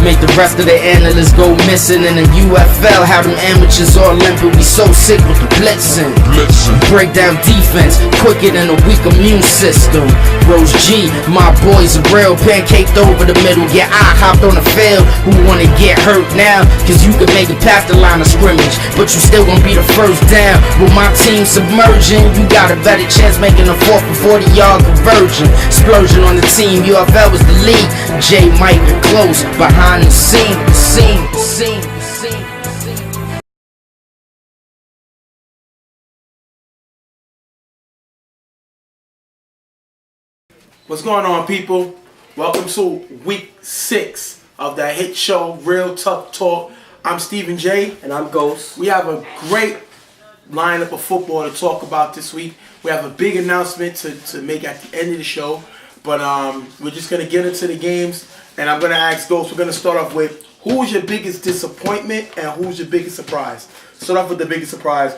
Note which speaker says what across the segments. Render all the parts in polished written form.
Speaker 1: Make the rest of the analysts go missing. In the UFL, how them amateurs all limping. We so sick with the blitzing. Break down defense quicker than a weak immune system. Rose G, my boys are real. Pancaked over the middle. Yeah, I hopped on the field. Who wanna get hurt now? Cause you can make it past the line of scrimmage, but you still gonna be the first down. With my team submerging, you got a better chance making a 4 for 40-yard conversion. Explosion on the team, UFL was the lead. J Mike close behind the scene.
Speaker 2: What's going on, people? Welcome to week 6 of that hit show, Real Tuff Talk. I'm Stephen J.
Speaker 3: And I'm Ghost.
Speaker 2: We have a great lineup of football to talk about this week. We have a big announcement to make at the end of the show. But we're just going to get into the games. And I'm going to ask Ghost, we're going to start off with, who was your biggest disappointment and who's your biggest surprise? Start off with the biggest surprise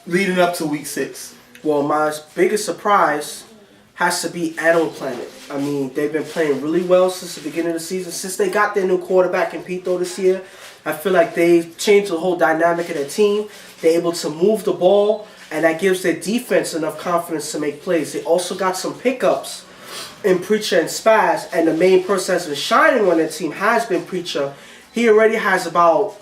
Speaker 2: leading up to week 6.
Speaker 3: Well, my biggest surprise has to be Animal Planet. I mean, they've been playing really well since the beginning of the season. Since they got their new quarterback in Pito this year, I feel like they've changed the whole dynamic of their team. They're able to move the ball, and that gives their defense enough confidence to make plays. They also got some pickups in Preacher and Spaz, and the main person that's been shining on their team has been Preacher. He already has about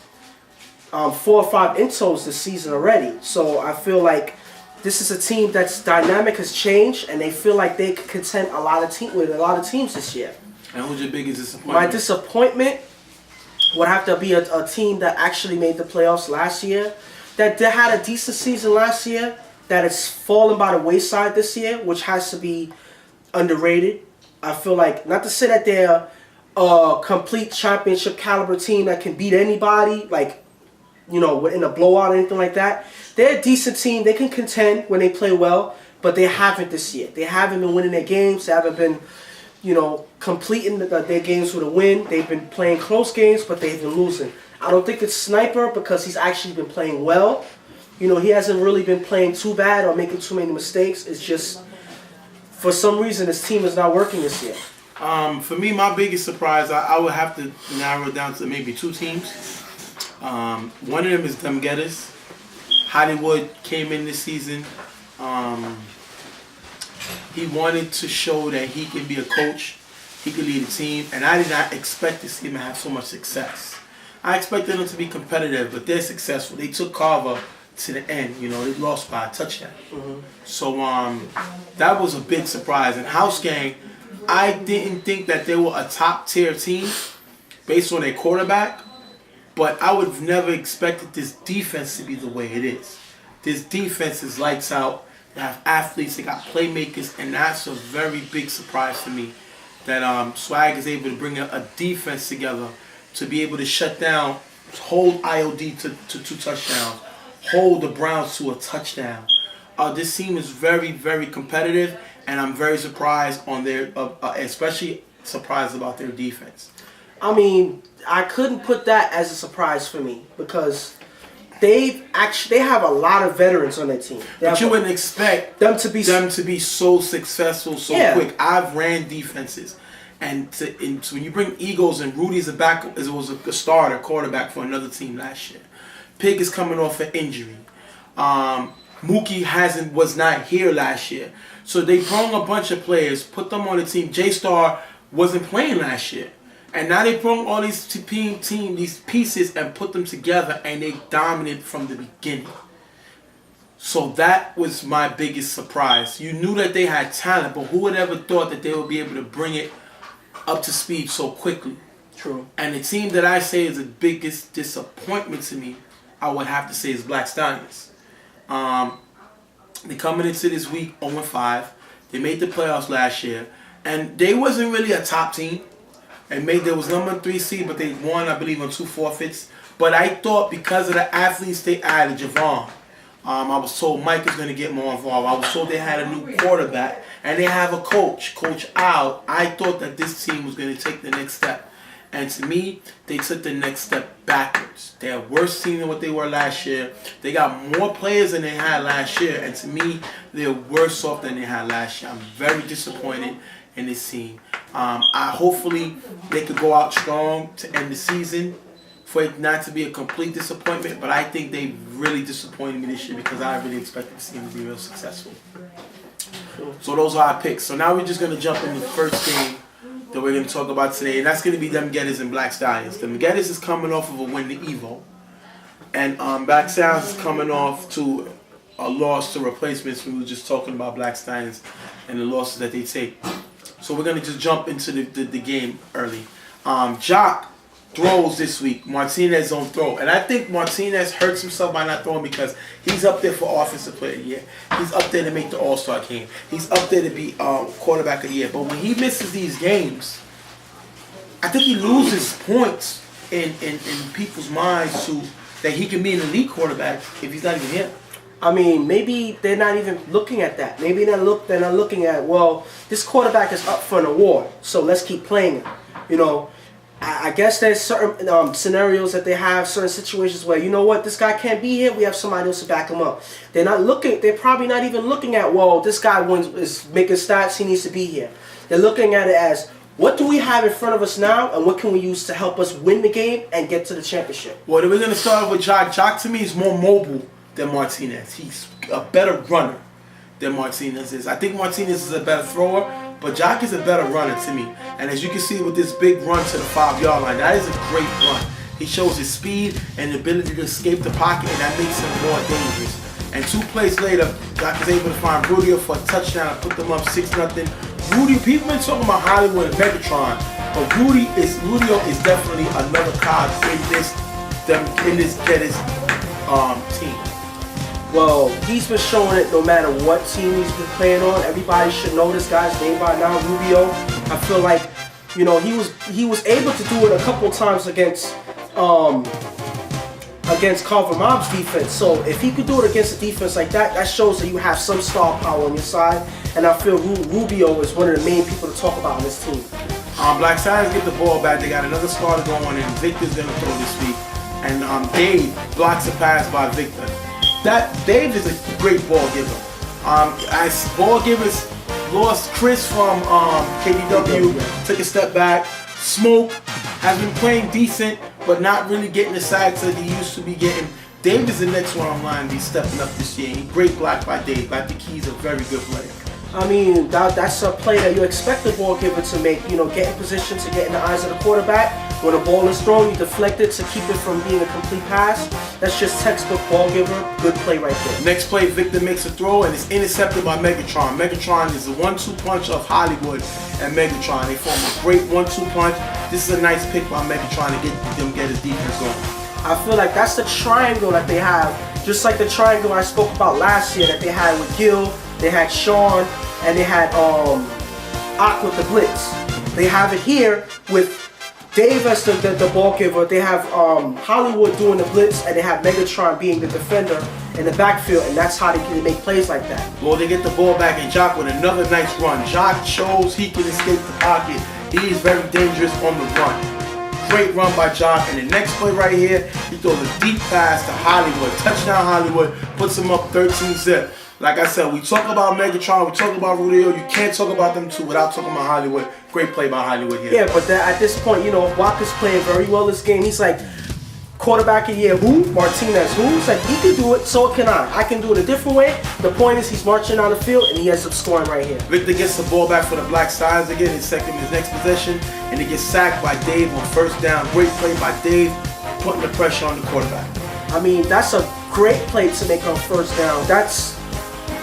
Speaker 3: 4 or 5 intos this season already. So I feel like this is a team that's dynamic, has changed, and they feel like they could contend with a lot of teams this year.
Speaker 2: And who's your biggest disappointment?
Speaker 3: My disappointment would have to be a team that actually made the playoffs last year, that they had a decent season last year, that has fallen by the wayside this year, which has to be underrated. I feel like, not to say that they're a complete championship caliber team that can beat anybody, like, you know, in a blowout or anything like that. They're a decent team. They can contend when they play well, but they haven't this year. They haven't been winning their games. They haven't been, you know, completing their games with a win. They've been playing close games, but they've been losing. I don't think it's Sniper because he's actually been playing well. You know, he hasn't really been playing too bad or making too many mistakes. It's just, for some reason, his team is not working this year.
Speaker 2: For me, my biggest surprise, I would have to narrow it down to maybe 2 teams. One of them is Them Getters. Hollywood came in this season. He wanted to show that he can be a coach. He could lead a team. And I did not expect to see him have so much success. I expected them to be competitive, but they're successful. They took Carver to the end. You know, they lost by a touchdown. So that was a big surprise. And House Gang, I didn't think that they were a top-tier team based on their quarterback. But I would have never expected this defense to be the way it is. This defense is lights out. They have athletes, they got playmakers, and that's a very big surprise to me. That Swag is able to bring a defense together to be able to shut down, hold IOD to 2 touchdowns, hold the Browns to a touchdown. This team is very, very competitive, and I'm very surprised on their, especially surprised about their defense.
Speaker 3: I mean, I couldn't put that as a surprise for me because they have a lot of veterans on their team.
Speaker 2: But you wouldn't expect
Speaker 3: them to be
Speaker 2: so successful so quick. I've ran defenses, and when you bring Eagles and Rudy's a back, was a starter quarterback for another team last year. Pig is coming off an injury. Mookie was not here last year, so they brought a bunch of players, put them on the team. J Star wasn't playing last year. And now they brought all these these pieces and put them together, and they dominated from the beginning. So that was my biggest surprise. You knew that they had talent, but who would ever thought that they would be able to bring it up to speed so quickly?
Speaker 3: True.
Speaker 2: And the team that I say is the biggest disappointment to me, I would have to say, is Black Stallions. They're coming into this week 0-5. They made the playoffs last year, and they wasn't really a top team. There was number 3 seed, but they won, I believe, on 2 forfeits. But I thought because of the athletes they added, Javon, I was told Mike is going to get more involved. I was told they had a new quarterback, and they have a coach, Coach Al. I thought that this team was going to take the next step. And to me, they took the next step backwards. They're a worse team than what they were last year. They got more players than they had last year. And to me, they're worse off than they had last year. I'm very disappointed in this team. Hopefully they could go out strong to end the season, for it not to be a complete disappointment. But I think they really disappointed me this year because I really expected the team to be real successful. So those are our picks. So now we're just going to jump into the first game that we're going to talk about today, and that's going to be them Getters and Black Stallions. The Getters is coming off of a win to Evo, and Black Stallions is coming off to a loss to replacements. We were just talking about Black Stallions and the losses that they take. So we're going to just jump into the game early. Jock throws this week. Martinez don't throw. And I think Martinez hurts himself by not throwing because he's up there for Offensive Player of the Year. He's up there to make the All-Star game. He's up there to be Quarterback of the Year. But when he misses these games, I think he loses points in people's minds that he can be an elite quarterback if he's not even here.
Speaker 3: I mean, maybe they're not even looking at that. Maybe they're not looking at, well, this quarterback is up for an award, so let's keep playing him. You know, I guess there's certain scenarios that they have, certain situations where, you know what, this guy can't be here, we have somebody else to back him up. They're probably not even looking at, well, this guy is making stats, he needs to be here. They're looking at it as, what do we have in front of us now, and what can we use to help us win the game and get to the championship?
Speaker 2: Well, we're going to start off with Jock. Jock, to me, is more mobile than Martinez. He's a better runner than Martinez is. I think Martinez is a better thrower, but Jock is a better runner to me. And as you can see with this big run to the 5-yard line, that is a great run. He shows his speed and the ability to escape the pocket, and that makes him more dangerous. And 2 plays later, Jock is able to find Rudio for a touchdown and put them up 6-0. Rudy, people been talking about Hollywood and Megatron, but Rudio is definitely another cog in this Gettys team.
Speaker 3: Well, he's been showing it no matter what team he's been playing on. Everybody should know this guy's name by now, Rubio. I feel like, you know, he was able to do it a couple times against Carver Mob's defense. So if he could do it against a defense like that, that shows that you have some star power on your side. And I feel Rubio is one of the main people to talk about on this team.
Speaker 2: Black Stallions get the ball back. They got another starter going, and Victor's going to throw this week. And Dave blocks a pass by Victor. Dave is a great ball giver. As ball givers lost Chris from KDW, took a step back. Smoke has been playing decent, but not really getting the sacks that he used to be getting. Dave is the next one online to be stepping up this year. Great block by Dave. I think he's a very good player.
Speaker 3: I mean, that's a play that you expect the ball giver to make. You know, get in position to get in the eyes of the quarterback. When a ball is thrown, you deflect it to keep it from being a complete pass. That's just textbook ball giver. Good play right there.
Speaker 2: Next play, Victor makes a throw and it's intercepted by Megatron. Megatron is the 1-2 punch of Hollywood and Megatron. They form a great 1-2 punch. This is a nice pick by Megatron to get his defense going.
Speaker 3: I feel like that's the triangle that they have, just like the triangle I spoke about last year that they had with Gil, they had Sean, and they had Ock with the blitz. They have it here with Dave as the ball giver. They have Hollywood doing the blitz, and they have Megatron being the defender in the backfield, and that's how they can make plays like that.
Speaker 2: Well, they get the ball back, and Jock with another nice run. Jock shows he can escape the pocket. He is very dangerous on the run. Great run by Jock, and the next play right here, he throws a deep pass to Hollywood. Touchdown Hollywood, puts him up 13-zip. Like I said, we talk about Megatron, we talk about Rudio. You can't talk about them two without talking about Hollywood. Great play by Hollywood here.
Speaker 3: Yeah, but at this point, you know, Walker's playing very well this game. He's like, quarterback of the year, who? Martinez, who? It's like, he can do it, so can I. I can do it a different way. The point is he's marching down the field, and he ends up scoring right here.
Speaker 2: Victor gets the ball back for the Black Stallions again, his next possession, and he gets sacked by Dave on first down. Great play by Dave, putting the pressure on the quarterback.
Speaker 3: I mean, that's a great play to make on first down. That's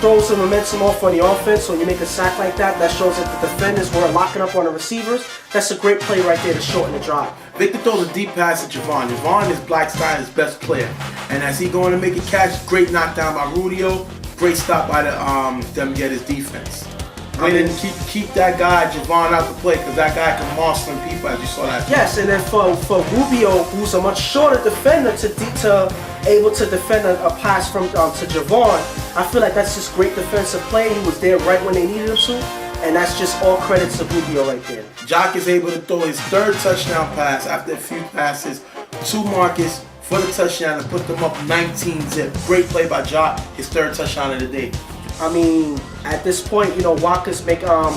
Speaker 3: throws some momentum off on the offense. So when you make a sack like that, that shows that the defenders were locking up on the receivers. That's a great play right there to shorten the drive.
Speaker 2: Victor throws a deep pass to Javon. Javon is Black Stallion's best player. And as he going to make a catch, great knockdown by Rudio. Great stop by them Gettys defense. They didn't keep that guy, Javon, out the play because that guy can march some people as you saw that.
Speaker 3: Yes, and then for Rubio, who's a much shorter defender, able to defend a pass from to Javon, I feel like that's just great defensive play. He was there right when they needed him to, and that's just all credit to Rubio right there.
Speaker 2: Jock is able to throw his third touchdown pass after a few passes to Marcus for the touchdown and put them up 19-zip. Great play by Jock, his third touchdown of the day.
Speaker 3: I mean, at this point, you know, Walker's making a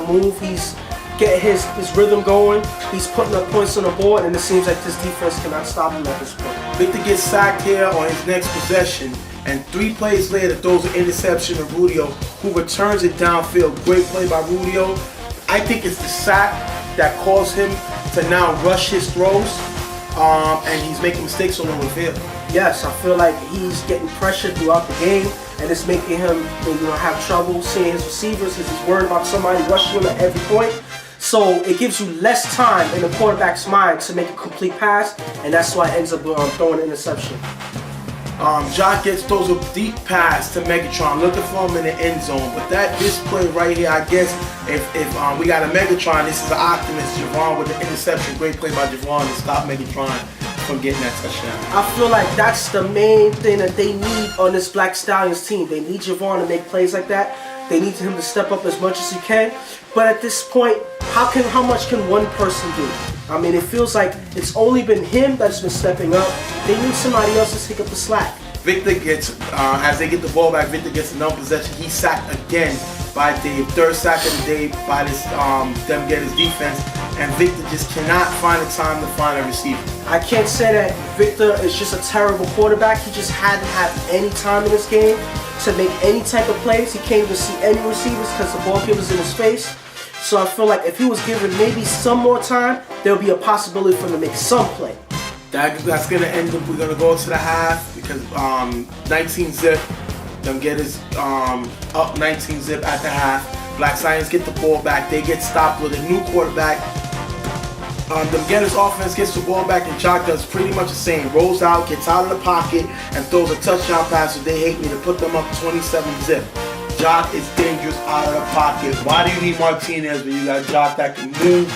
Speaker 3: move. He's getting his rhythm going. He's putting up points on the board, and it seems like this defense cannot stop him at this point.
Speaker 2: Victor gets sacked here on his next possession, and 3 plays later throws an interception to Rudio, who returns it downfield. Great play by Rudio. I think it's the sack that caused him to now rush his throws, and he's making mistakes all over the field.
Speaker 3: Yes, I feel like he's getting pressure throughout the game, and it's making him have trouble seeing his receivers because he's worried about somebody rushing him at every point. So it gives you less time in the quarterback's mind to make a complete pass, and that's why it ends up throwing an interception.
Speaker 2: Jock throws a deep pass to Megatron, looking for him in the end zone. But this play right here, I guess, if we got a Megatron, this is an Optimus. Javon with the interception. Great play by Javon to stop Megatron from getting that touchdown.
Speaker 3: I feel like that's the main thing that they need on this Black Stallions team. They need Javon to make plays like that. They need him to step up as much as he can. But at this point, how much can one person do? I mean, it feels like it's only been him that's been stepping up. They need somebody else to take up the slack.
Speaker 2: Victor gets, as they get the ball back, Victor gets another possession. He's sacked again by Dave. 3rd sack of the day by them get his defense. And Victor just cannot find the time to find a receiver.
Speaker 3: I can't say that Victor is just a terrible quarterback. He just hadn't had any time in this game to make any type of plays. He can't even see any receivers because the ball was in his face. So I feel like if he was given maybe some more time, there'll be a possibility for him to make some play.
Speaker 2: That's going to end up, we're going to go to the half because 19 zip, them get his up 19 zip at the half. Black Stallions get the ball back. They get stopped with a new quarterback. Them get his offense gets the ball back, and Jock does pretty much the same. Rolls out, gets out of the pocket, and throws a touchdown pass. So they hate me to put them up 27 zip. Jock is dangerous out of the pocket. Why do you need Martinez when you got Jock that can move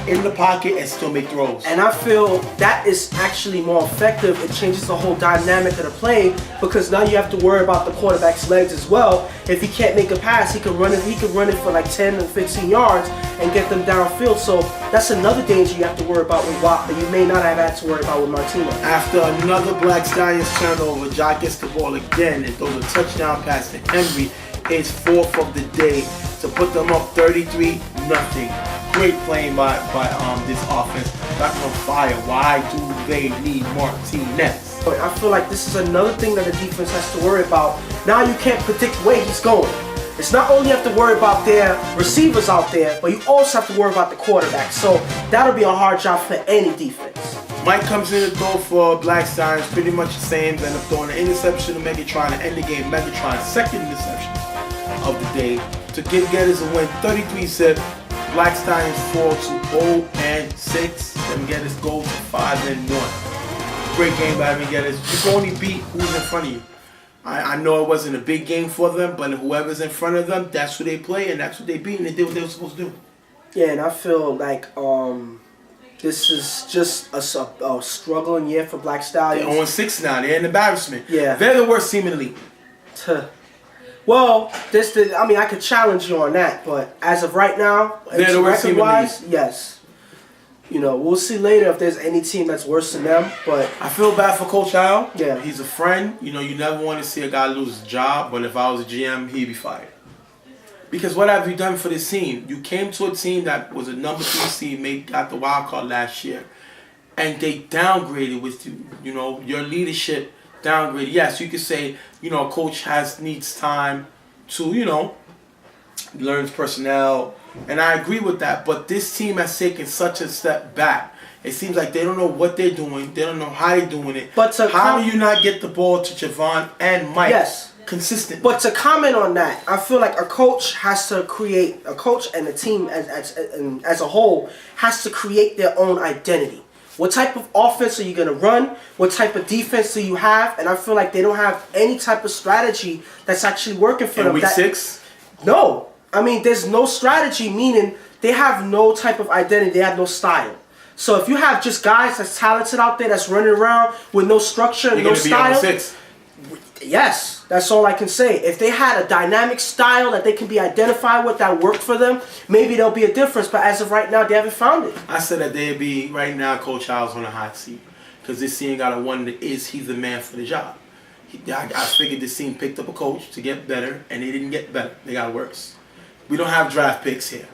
Speaker 2: in the pocket and still make throws?
Speaker 3: And I feel that is actually more effective. It changes the whole dynamic of the play because now you have to worry about the quarterback's legs as well. If he can't make a pass, he can run it for like 10 or 15 yards and get them downfield. So that's another danger you have to worry about with Watt that you may not have had to worry about with Martinez.
Speaker 2: After another Black Stallions turnover, Jock gets the ball again and throws a touchdown pass to Henry. His 4th of the day to put them up 33-0. Great playing by this offense. That's on fire. Why do they need Martinez?
Speaker 3: I feel like this is another thing that the defense has to worry about. Now you can't predict where he's going. It's not only you have to worry about their receivers out there, but you also have to worry about the quarterback. So that'll be a hard job for any defense.
Speaker 2: Mike comes in to throw for Black Stallions, pretty much the same. Then throwing an interception to Megatron to end the game. Megatron's 2nd interception of the day to get us a win. 33 zip. Black Stallions fall to 0-6. Them get us go to 5-1. Great game by them. Get us. You can only beat who's in front of you. I know it wasn't a big game for them, but whoever's in front of them, that's who they play and that's what they beat, and they did what they were supposed to do.
Speaker 3: Yeah, and I feel like this is just a struggling year for Black Stallions.
Speaker 2: They're 0-6 now. They're an embarrassment.
Speaker 3: Yeah,
Speaker 2: they're the worst team in the league.
Speaker 3: Well, I could challenge you on that, but as of right now,
Speaker 2: they're the worst team in the league.
Speaker 3: Yes. You know, we'll see later if there's any team that's worse than them, but
Speaker 2: I feel bad for Coach Al.
Speaker 3: Yeah.
Speaker 2: He's a friend. You know, you never want to see a guy lose his job, but if I was a GM, he'd be fired. Because what have you done for this team? You came to a team that was a number 3 seed, got the wild card last year, and they downgraded with you know, your leadership downgraded. Yes, you could say, you know, a coach needs time to, you know, learn his personnel. And I agree with that, but this team has taken such a step back. It seems like they don't know what they're doing. They don't know how they're doing it.
Speaker 3: But
Speaker 2: how do you not get the ball to Javon and Mike consistently?
Speaker 3: But to comment on that, I feel like a coach and a team as a whole has to create their own identity. What type of offense are you going to run? What type of defense do you have? And I feel like they don't have any type of strategy that's actually working for them.
Speaker 2: Week 6?
Speaker 3: No. I mean, there's no strategy, meaning they have no type of identity. They have no style. So if you have just guys that's talented out there that's running around with no structure and no style, yes, that's all I can say. If they had a dynamic style that they can be identified with that worked for them, maybe there'll be a difference. But as of right now, they haven't found it.
Speaker 2: I said that they'd be, right now, Coach Al's on a hot seat. Because this team got to wonder, is he the man for the job? I figured this team picked up a coach to get better, and they didn't get better. They got worse. We don't have draft picks here.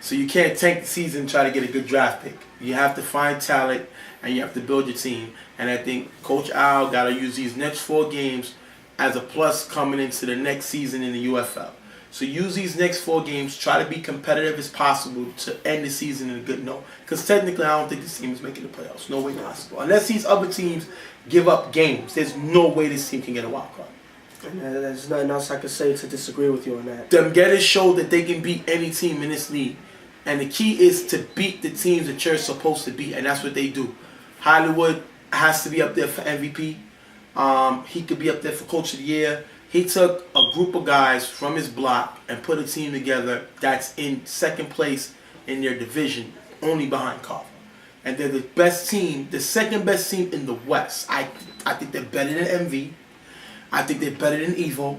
Speaker 2: So you can't tank the season and try to get a good draft pick. You have to find talent and you have to build your team. And I think Coach Al got to use these next 4 games as a plus coming into the next season in the UFL. So use these next 4 games, try to be competitive as possible to end the season in a good note. Because technically, I don't think this team is making the playoffs. No way possible. Unless these other teams give up games, there's no way this team can get a wild card.
Speaker 3: And there's nothing else I could say to disagree with you on that.
Speaker 2: Them Getters show that they can beat any team in this league. And the key is to beat the teams that you're supposed to beat, and that's what they do. Hollywood has to be up there for MVP. He could be up there for Coach of the Year. He took a group of guys from his block and put a team together that's in second place in their division, only behind Carver. And they're the best team, the second best team in the West. I think they're better than MV. I think they're better than Evo.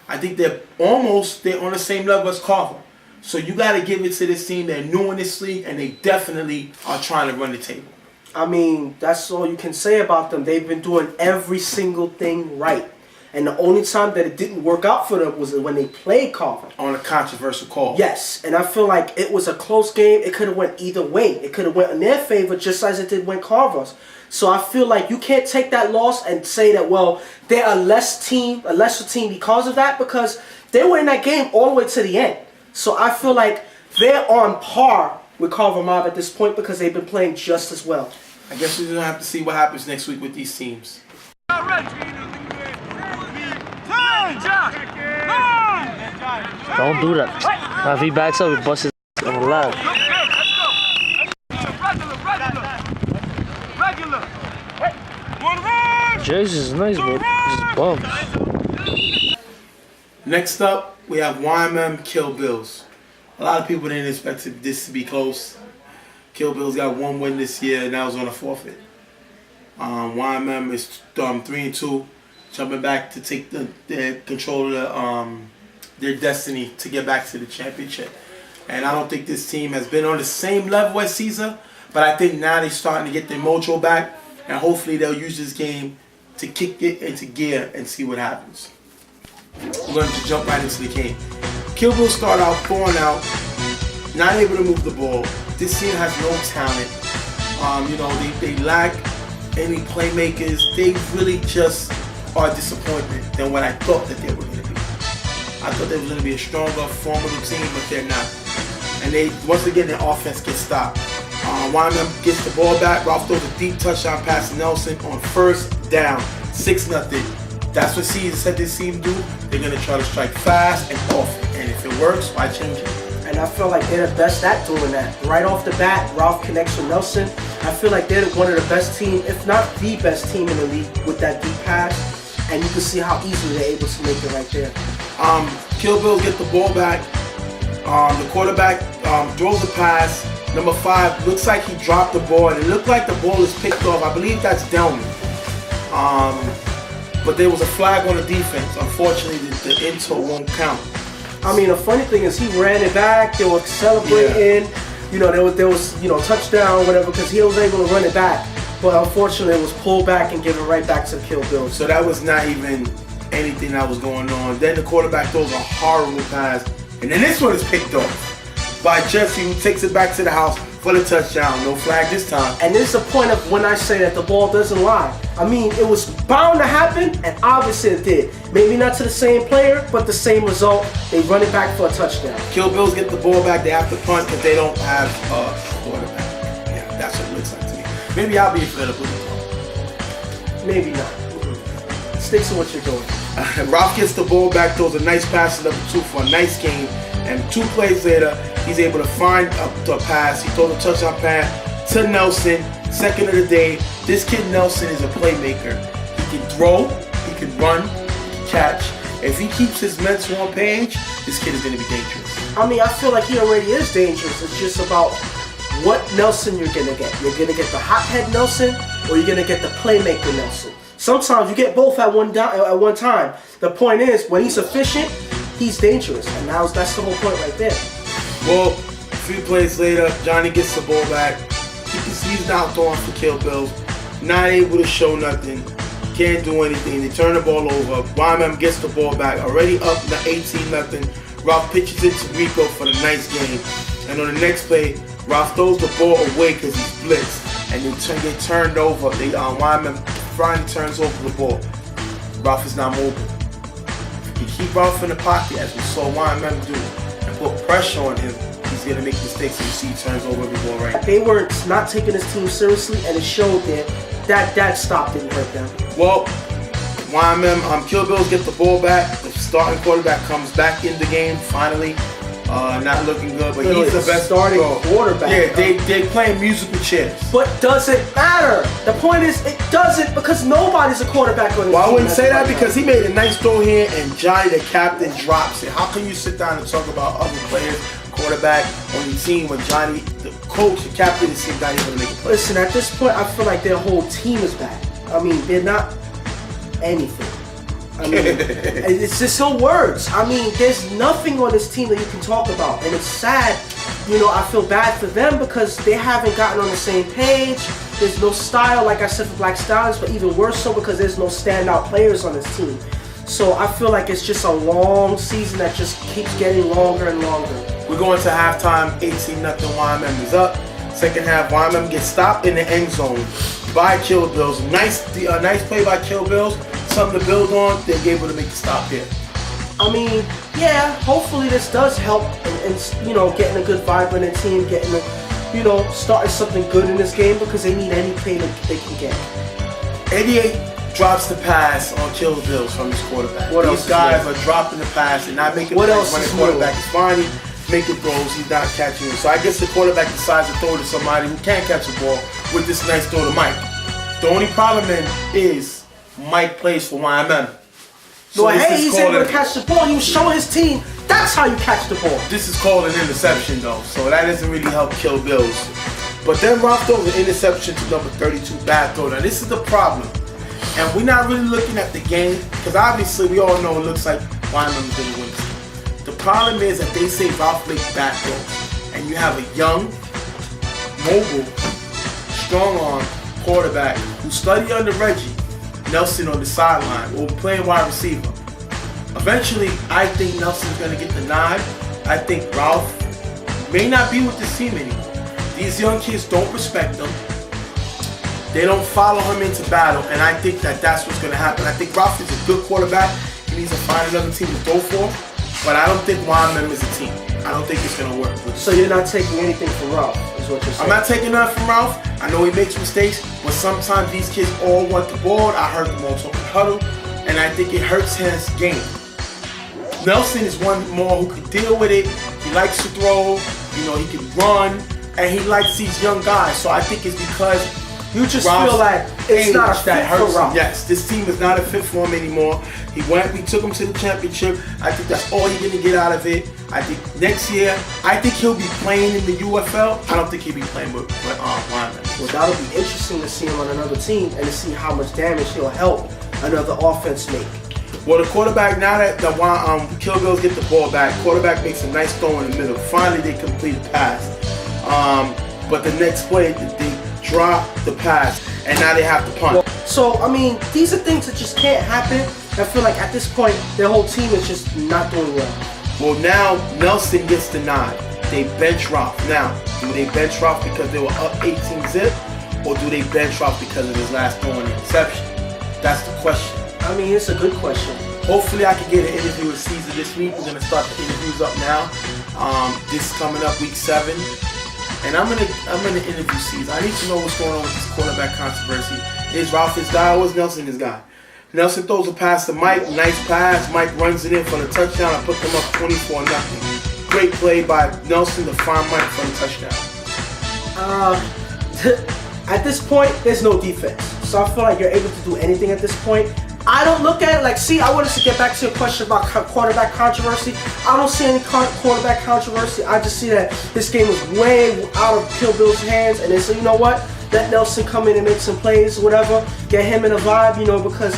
Speaker 2: I think they're on the same level as Carver. So you got to give it to this team. They're new in this league, and they definitely are trying to run the table.
Speaker 3: I mean, that's all you can say about them. They've been doing every single thing right. And the only time that it didn't work out for them was when they played Carver.
Speaker 2: On a controversial call.
Speaker 3: Yes, and I feel like it was a close game. It could have went either way. It could have went in their favor just as it did when Carver's. So I feel like you can't take that loss and say that, well, they're a lesser team because of that, because they were in that game all the way to the end. So I feel like they're on par with Carver Mob at this point because they've been playing just as well.
Speaker 2: I guess we're going to have to see what happens next week with these teams.
Speaker 4: Don't do that. Now if he backs up, he busts his on the left. Jersey's nice, but just bums.
Speaker 2: Next up, we have YMM Kill Bills. A lot of people didn't expect this to be close. Kill Bills got 1 win this year, and that was on a forfeit. YMM is 3-2, jumping back to take the control of their destiny to get back to the championship. And I don't think this team has been on the same level as Caesar, but I think now they're starting to get their mojo back, and hopefully they'll use this game to kick it into gear and see what happens. We're going to jump right into the game. Kill Bill start out 4-out, not able to move the ball. This team has no talent. They lack any playmakers. They really just are disappointed than what I thought that they were going to be. I thought they were going to be a stronger, formidable team, but they're not. And once again, their offense gets stopped. YMM gets the ball back. Ralph throws a deep touchdown pass to Nelson on first down, 6-0. That's what Caesar said this team do. They're going to try to strike fast and often. And if it works, why change it?
Speaker 3: And I feel like they're the best at doing that. Right off the bat, Ralph connects with Nelson. I feel like they're one of the best team, if not the best team in the league with that deep pass. And you can see how easily they're able to make it right there.
Speaker 2: Kill Bill get the ball back. The quarterback throws a pass. Number 5 looks like he dropped the ball, and it looked like the ball is picked off. I believe that's Delman. But there was a flag on the defense. Unfortunately, the intel won't count.
Speaker 3: I mean, the funny thing is he ran it back. They were celebrating. Yeah. There was touchdown or whatever because he was able to run it back. But unfortunately, it was pulled back and given right back to Kill Bill.
Speaker 2: So that was not even anything that was going on. Then the quarterback throws a horrible pass, and then this one is picked off by Jesse, who takes it back to the house for the touchdown. No flag this time.
Speaker 3: And this is the point of when I say that the ball doesn't lie. I mean, it was bound to happen, and obviously it did. Maybe not to the same player, but the same result. They run it back for a touchdown.
Speaker 2: Kill Bills get the ball back. They have to punt because they don't have a quarterback. Yeah, that's what it looks like to me. Maybe I'll be available.
Speaker 3: Maybe not. Stick to what you're doing.
Speaker 2: Ralph gets the ball back, throws a nice pass to number 2 for a nice game. And 2 plays later, he's able to find the pass. He throws a touchdown pass to Nelson. Second of the day. This kid Nelson is a playmaker. He can throw, he can run, he can catch. If he keeps his mental on page, this kid is going to be dangerous.
Speaker 3: I mean, I feel like he already is dangerous. It's just about what Nelson you're going to get. You're going to get the hothead Nelson, or you're going to get the playmaker Nelson. Sometimes you get both at one time. The point is, when he's efficient, he's dangerous. And that's the whole point right there.
Speaker 2: Well, a few plays later, Johnny gets the ball back. He's now throwing for Kill Bills. Not able to show nothing. Can't do anything. They turn the ball over. YMM gets the ball back. Already up 18-0. Ralph pitches it to Rico for the nice game. And on the next play, Ralph throws the ball away because he's blitzed. And they get turned over. Wyman finally turns over the ball. Ralph is not mobile. You keep Ralph in the pocket, as we saw Wyman do, and put pressure on him, he's going to make mistakes, and you see he turns over every ball right.
Speaker 3: They were not taking this team seriously, and it showed that stop didn't hurt them.
Speaker 2: Well, Wyman, Kill Bills get the ball back. The starting quarterback comes back in the game finally. Not looking good, but he's the best
Speaker 3: starting quarterback.
Speaker 2: Yeah, they're playing musical chairs.
Speaker 3: But does it matter? The point is, it doesn't, because nobody's a quarterback on this team.
Speaker 2: Well, I wouldn't say that because he made a nice throw here, and Johnny, the captain, drops it. How can you sit down and talk about other players, quarterback, on your team when Johnny, the coach, the captain, is not even going to make a play?
Speaker 3: Listen, at this point, I feel like their whole team is bad. I mean, they're not anything. I mean, it's just no words. I mean, there's nothing on this team that you can talk about, and it's sad. You know, I feel bad for them because they haven't gotten on the same page. There's no style, like I said, for Black Stallions, but even worse so because there's no standout players on this team. So I feel like it's just a long season that just keeps getting longer and longer.
Speaker 2: We're going to halftime. 18-0. Wyman is up. Second half, Wyman gets stopped in the end zone by Kill Bills. Nice play by Kill Bills. Something to build on. They're able to make the stop here.
Speaker 3: I mean, yeah, hopefully this does help and you know, getting a good vibrant team, getting a, you know, starting something good in this game because they need any play that they can get.
Speaker 2: 88 drops the pass on Kill Bills from his quarterback.
Speaker 3: These
Speaker 2: guys are dropping the pass and not making plays when the quarterback is finding, making throws, he's not catching it. So I guess the quarterback decides to throw to somebody who can't catch a ball with this nice throw to Mike. The only problem then is Mike plays for YMM.
Speaker 3: So well, hey, he's able to catch the ball. He was showing his team that's how you catch the ball.
Speaker 2: This is called an interception though, so that doesn't really help Kill Bills. But then Rob throws an interception to number 32, bad throw. Now this is the problem. And we're not really looking at the game, because obviously we all know it looks like YMM is going to win. The problem is that they say Ralph makes bad throws. And you have a young, mobile, strong arm quarterback who studied under Reggie Nelson on the sideline or playing wide receiver. Eventually, I think Nelson's going to get the nod. I think Ralph may not be with this team anymore. These young kids don't respect him. They don't follow him into battle, and I think that that's what's going to happen. I think Ralph is a good quarterback. He needs to find another team to throw for, but I don't think YMM is a team. I don't think it's going to work.
Speaker 3: So you're not taking anything from Ralph, is what you're saying?
Speaker 2: I'm not taking nothing from Ralph. I know he makes mistakes, but sometimes these kids all want the ball. I heard them all talking huddle, and I think it hurts his game. Nelson is one more who can deal with it. He likes to throw, you know, he can run, and he likes these young guys. So I think it's because
Speaker 3: you just feel like it's not a fit for Ralph.
Speaker 2: Yes, this team is not a fit for him anymore. We took him to the championship. I think that's all he's gonna get out of it. I think next year, I think he'll be playing in the UFL. I don't think he'll be playing with Wyman.
Speaker 3: Well, that'll be interesting to see him on another team and to see how much damage he'll help another offense make.
Speaker 2: Well, the quarterback, now that the Kill Bills get the ball back, quarterback makes a nice throw in the middle. Finally, they complete a pass. But the next play, they drop the pass, and now they have to punt.
Speaker 3: Well, so, I mean, these are things that just can't happen. I feel like at this point, their whole team is just not doing well.
Speaker 2: Well, now Nelson gets the nod. They bench Ralph. Now, do they bench Ralph because they were up 18-zip, or do they bench Ralph because of his last throw and interception? That's the question.
Speaker 3: I mean, it's a good question.
Speaker 2: Hopefully, I can get an interview with Caesar this week. We're gonna start the interviews up now. This is coming up week 7. And I'm gonna interview Caesar. I need to know what's going on with this quarterback controversy. Is Ralph his guy or is Nelson his guy? Nelson throws a pass to Mike. Nice pass. Mike runs it in for the touchdown and put them up 24-0. Great play by Nelson to find Mike for the touchdown.
Speaker 3: At this point, there's no defense. So I feel like you're able to do anything at this point. I don't look at it like, see, I wanted to get back to your question about quarterback controversy. I don't see any quarterback controversy. I just see that this game was way out of Kill Bill's hands, and they say, you know what, let Nelson come in and make some plays, whatever, get him in a vibe, you know, because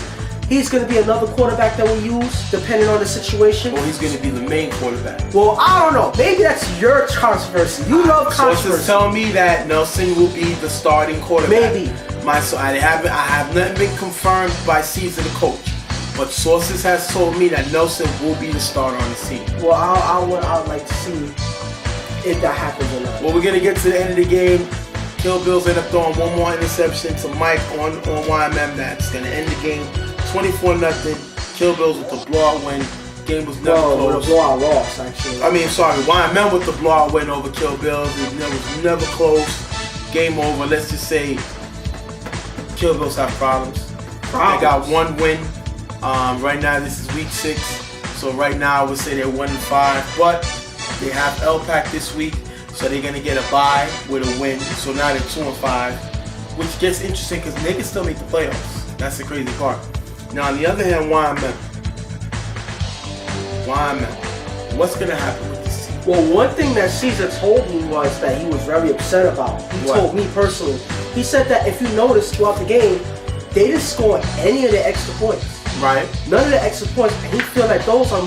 Speaker 3: he's going to be another quarterback that we use, depending on the situation.
Speaker 2: Or he's going to be the main quarterback.
Speaker 3: Well, I don't know. Maybe that's your controversy. You love controversy.
Speaker 2: Sources tell me that Nelson will be the starting quarterback.
Speaker 3: Maybe.
Speaker 2: I have nothing been confirmed by Caesar the coach, but sources has told me that Nelson will be the starter on the team.
Speaker 3: Well, I would like to see if that happens or not.
Speaker 2: Well, we're gonna get to the end of the game. Kill Bills end up throwing one more interception to Mike on YMM. That's gonna end the game 24-0. Kill Bills with the blowout win. Game was never close.
Speaker 3: With a blowout loss, actually.
Speaker 2: I mean, sorry, YMM with the blowout win over Kill Bills. It was never close. Game over. Let's just say Kill Bills have problems. They got one win. Right now, this is week 6. So right now, I would say they're 1-5. But they have LPAC this week. So they're going to get a bye with a win. So now they're 2-5. Which gets interesting because they can still make the playoffs. That's the crazy part. Now, on the other hand, YMM. What's going to happen with this team?
Speaker 3: Well, one thing that Caesar told me was that he was very upset about. He told me personally. He said that if you notice throughout the game, they didn't score any of the extra points.
Speaker 2: Right.
Speaker 3: None of the extra points. And he feel like those are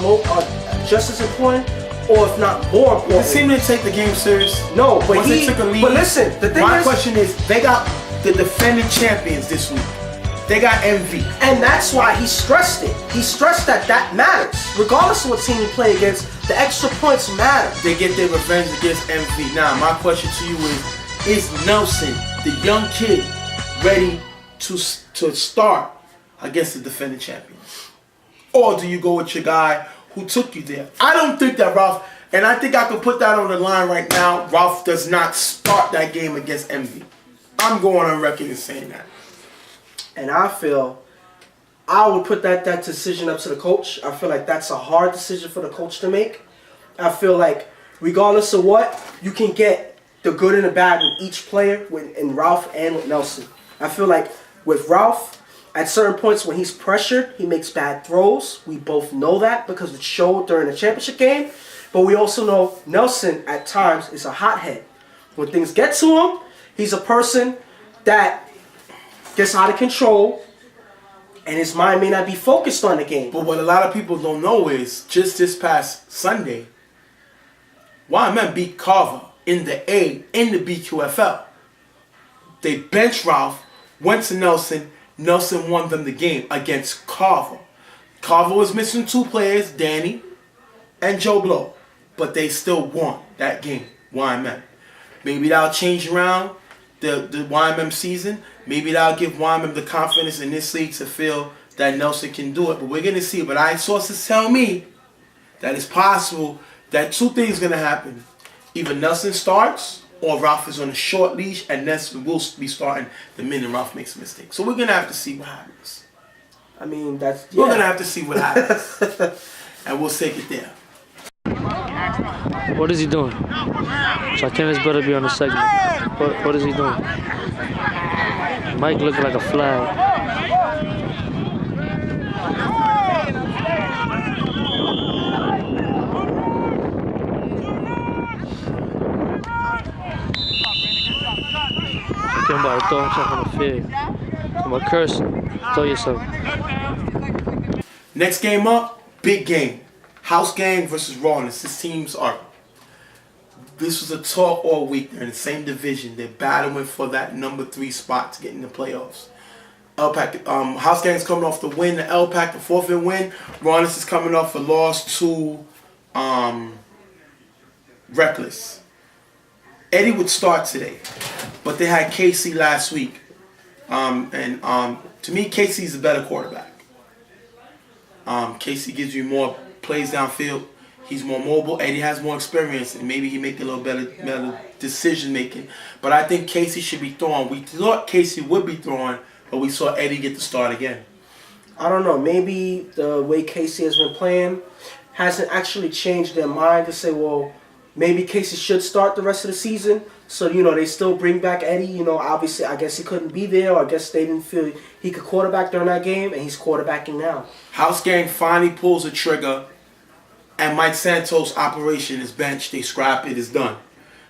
Speaker 3: just as important, or if not more important.
Speaker 2: It seemed to take the game serious.
Speaker 3: No, but
Speaker 2: once they took a lead.
Speaker 3: But listen, the thing
Speaker 2: my
Speaker 3: is,
Speaker 2: question is, they got the defending champions this week. They got MV.
Speaker 3: And that's why he stressed it. He stressed that matters. Regardless of what team you play against, the extra points matter.
Speaker 2: They get their revenge against MV. Now, my question to you is Nelson, the young kid, ready to start against the defending champions? Or do you go with your guy who took you there? I don't think that Ralph, and I think I can put that on the line right now, Ralph does not start that game against MV. I'm going on record and saying that.
Speaker 3: And I feel I would put that decision up to the coach. I feel like that's a hard decision for the coach to make. I feel like regardless of what, you can get the good and the bad with each player, in Ralph and with Nelson. I feel like with Ralph, at certain points when he's pressured, he makes bad throws. We both know that because it showed during the championship game. But we also know Nelson at times is a hothead. When things get to him, he's a person that gets out of control, and his mind may not be focused on the game.
Speaker 2: But what a lot of people don't know is, just this past Sunday, YMM beat Carver in the BQFL. They benched Ralph, went to Nelson. Nelson won them the game against Carver. Carver was missing 2 players, Danny and Joe Blow. But they still won that game, YMM. Maybe that'll change around the YMM season. Maybe that'll give YMM the confidence in this league to feel that Nelson can do it. But we're going to see. But sources tell me that it's possible that 2 things are going to happen. Either Nelson starts or Ralph is on a short leash and Nelson will be starting the minute Ralph makes a mistake. So we're going to have to see what happens.
Speaker 3: I mean, We're
Speaker 2: going to have to see what happens. And we'll take it there.
Speaker 4: What is he doing? Shaquin's better be on the segment. What is he doing? Mike looked like a flag. I'm about to throw himself on the field. I'm gonna curse him. Throw yourself.
Speaker 2: Next game up, big game. House Gang versus Rawness. This was a talk all week. They're in the same division. They're battling for that number 3 spot to get in the playoffs. LPAC, House Gang's coming off the win, the LPAC, the forfeit win. Rawness is coming off a loss to Reckless. Eddie would start today, but they had Casey last week. To me, Casey's a better quarterback. Casey gives you more plays downfield. He's more mobile. Eddie has more experience, and maybe he make a little better decision making. But I think Casey should be throwing. We thought Casey would be throwing, but we saw Eddie get the start again.
Speaker 3: I don't know. Maybe the way Casey has been playing hasn't actually changed their mind to say, well, maybe Casey should start the rest of the season. So, they still bring back Eddie. Obviously, I guess he couldn't be there, or I guess they didn't feel he could quarterback during that game, and he's quarterbacking now.
Speaker 2: House Gang finally pulls a trigger, and Mike Santos' operation is benched. They scrap it. It's done.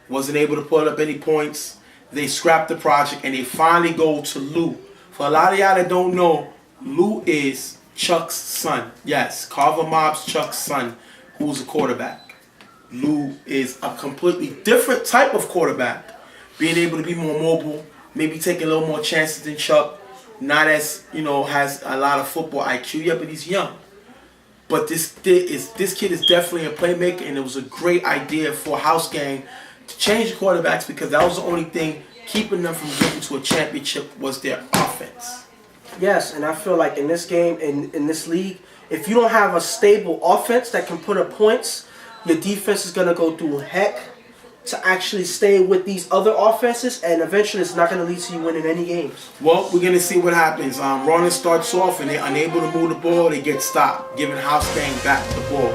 Speaker 2: Wasn't able to put up any points. They scrapped the project, and they finally go to Lou. For a lot of y'all that don't know, Lou is Chuck's son. Yes, Carver Mob's Chuck's son, who's a quarterback. Lou is a completely different type of quarterback, being able to be more mobile, maybe taking a little more chances than Chuck. Not as, has a lot of football IQ yet, but he's young. But this kid is definitely a playmaker, and it was a great idea for House Gang to change the quarterbacks because that was the only thing keeping them from getting to a championship was their offense.
Speaker 3: Yes, and I feel like in this game, in this league, if you don't have a stable offense that can put up points, your defense is going to go through heck to actually stay with these other offenses, and eventually it's not going to lead to you winning any games.
Speaker 2: Well, we're going to see what happens. Rollins starts off, and they're unable to move the ball. They get stopped, giving House Gang back the ball.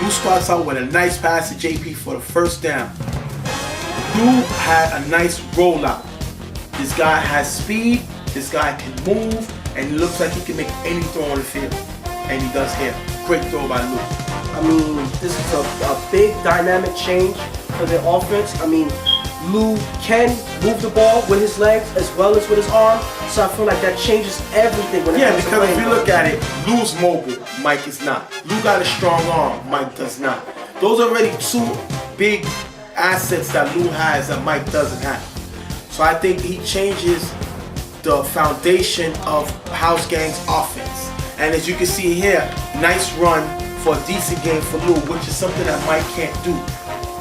Speaker 2: Lou starts out with a nice pass to JP for the first down. Lou had a nice rollout. This guy has speed, this guy can move, and it looks like he can make any throw on the field. And he does here. Great throw by Lou.
Speaker 3: I mean, this is a big dynamic change for their offense. I mean, Lou can move the ball with his legs as well as with his arm, so I feel like that changes everything when it comes to
Speaker 2: because if
Speaker 3: playing.
Speaker 2: you look at it, Lou's mobile, Mike is not. Lou got a strong arm, Mike does not. Those are already two big assets that Lou has that Mike doesn't have. So I think he changes the foundation of House Gang's offense. And as you can see here, nice run for a decent game for Lou, which is something that Mike can't do.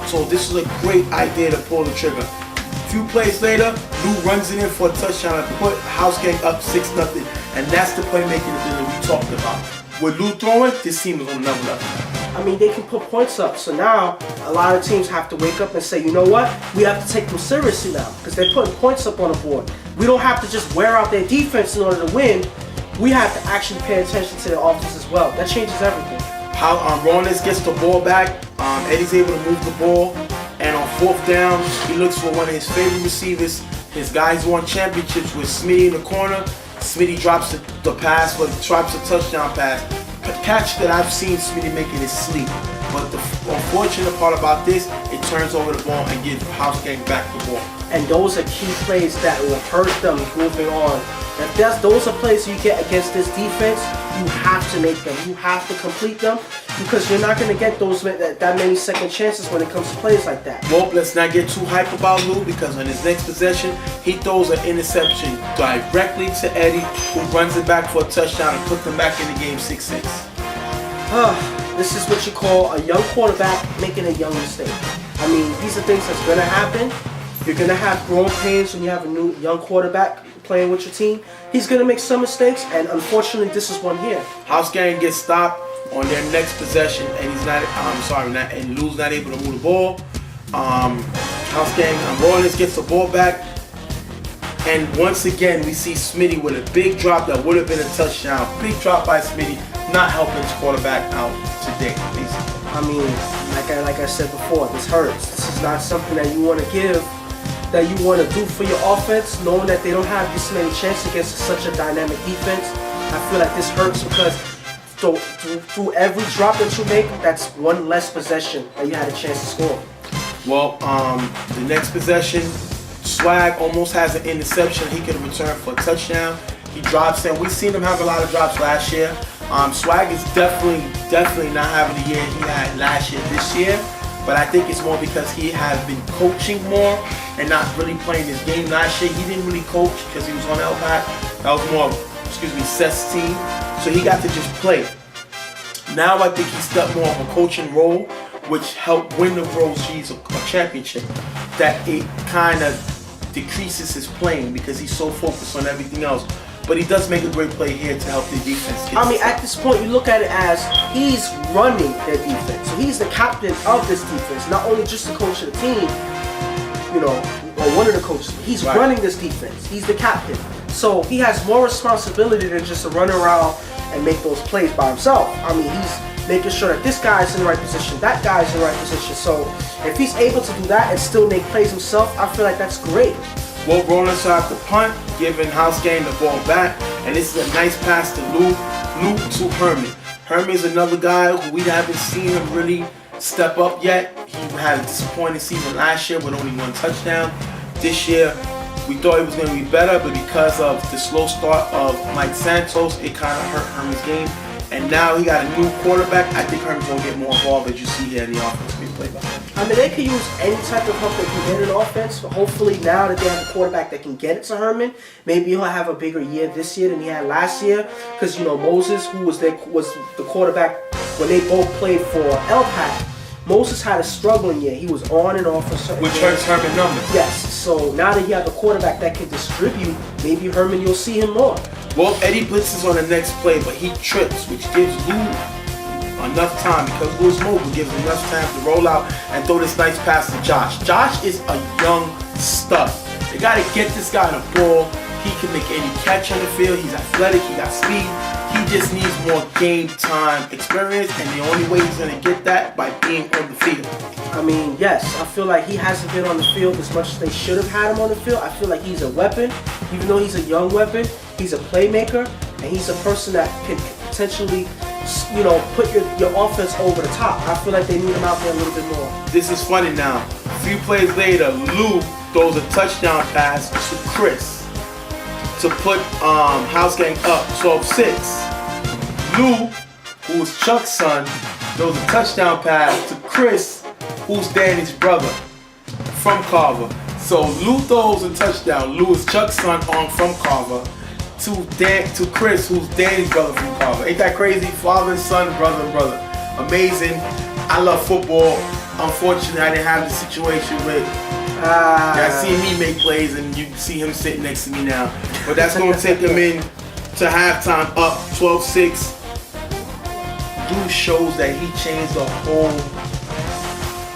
Speaker 2: So this is a great idea to pull the trigger. A few plays later, Lou runs it in for a touchdown and put House Gang up 6-0. And that's the playmaking ability we talked about. With Lou throwing, this team is on another level.
Speaker 3: I mean, they can put points up. So now, a lot of teams have to wake up and say, you know what? We have to take them seriously now because they're putting points up on the board. We don't have to just wear out their defense in order to win. We have to actually pay attention to their offense as well. That changes everything.
Speaker 2: How Rollins gets the ball back, Eddie's able to move the ball, and on fourth down, he looks for one of his favorite receivers. His guys won championships with Smitty in the corner. Smitty drops the pass, but drops a touchdown pass. A catch that I've seen Smitty make in his sleep. But the unfortunate part about this, it turns over the ball and gives House Gang back the ball.
Speaker 3: And those are key plays that will hurt them moving on. If those are plays you get against this defense, you have to make them. You have to complete them because you're not going to get that many second chances when it comes to plays like that.
Speaker 2: Well, let's not get too hype about Lou because on his next possession, he throws an interception directly to Eddie, who runs it back for a touchdown and put them back in the game 6-6.
Speaker 3: This is what you call a young quarterback making a young mistake. I mean, these are things that's going to happen. You're going to have growing pains when you have a new young quarterback playing with your team. He's going to make some mistakes, and unfortunately, this is one here.
Speaker 2: House Gang gets stopped on their next possession, and and Lou's not able to move the ball. House Gang, Rollins gets the ball back, and once again, we see Smitty with a big drop that would have been a touchdown. Big drop by Smitty, not helping his quarterback out today, basically.
Speaker 3: I mean, like I said before, this hurts. This is not something that you want to give, that you want to do for your offense, knowing that they don't have this many chances against such a dynamic defense. I feel like this hurts because through every drop that you make, that's one less possession that you had a chance to score.
Speaker 2: Well, the next possession, Swag almost has an interception. He could return for a touchdown. He drops in. We've seen him have a lot of drops last year. Swag is definitely not having the year he had last year this year. But I think it's more because he has been coaching more and not really playing his game. Last year, he didn't really coach because he was on LPAC. That was more, Seth's team. So he got to just play. Now I think he stepped more of a coaching role, which helped win the World Series a championship. That it kind of decreases his playing because he's so focused on everything else. But he does make a great play here to help the defense.
Speaker 3: I mean, at this point, you look at it as he's running their defense. So he's the captain of this defense, not only just the coach of the team, or one of the coaches. He's running this defense. He's the captain. So he has more responsibility than just to run around and make those plays by himself. I mean, he's making sure that this guy's in the right position, that guy's in the right position. So if he's able to do that and still make plays himself, I feel like that's great.
Speaker 2: Well, Rollins out the punt, giving House Gang the ball back, and this is a nice pass to Lou to Herman. Herman is another guy who we haven't seen him really step up yet. He had a disappointing season last year with only one touchdown. This year, we thought he was going to be better, but because of the slow start of Mike Santos, it kind of hurt Herman's game. And now he got a new quarterback. I think Herman's going to get more involved, as you see here in the offense being played by him.
Speaker 3: I mean, they could use any type of help they can get in offense, but hopefully now that they have a quarterback that can get it to Herman, maybe he'll have a bigger year this year than he had last year. Because, Moses, who was the quarterback when they both played for LPAC, Moses had a struggling year. He was on and off for certain
Speaker 2: Which
Speaker 3: games.
Speaker 2: hurts Herman numbers.
Speaker 3: Yes, so now that you have a quarterback that can distribute, maybe Herman, you'll see him more.
Speaker 2: Well, Eddie blitzes on the next play, but he trips, which gives Lou enough time, because Lou's mobile gives him enough time to roll out and throw this nice pass to Josh. Josh is a young stud. They got to get this guy the ball. He can make any catch on the field. He's athletic. He got speed. He just needs more game time experience, and the only way he's going to get that by being on the field.
Speaker 3: I mean, yes, I feel like he hasn't been on the field as much as they should have had him on the field. I feel like he's a weapon. Even though he's a young weapon, he's a playmaker, and he's a person that can potentially, you know, put your offense over the top. I feel like they need him out there a little bit more.
Speaker 2: This is funny now. A few plays later, Lou throws a touchdown pass to Chris to put House Gang up 12-6. Lou, who is Chuck's son, throws a touchdown pass to Chris, who's Danny's brother from Carver. So Lou throws a touchdown. Lou is Chuck's son from Carver to Chris, who's Danny's brother from Carver. Ain't that crazy? Father, son, brother, brother. Amazing. I love football. Unfortunately, I didn't have the situation with. I see me make plays, and you see him sitting next to me now. But that's going to take him in to halftime up 12-6. Lou shows that he changed the whole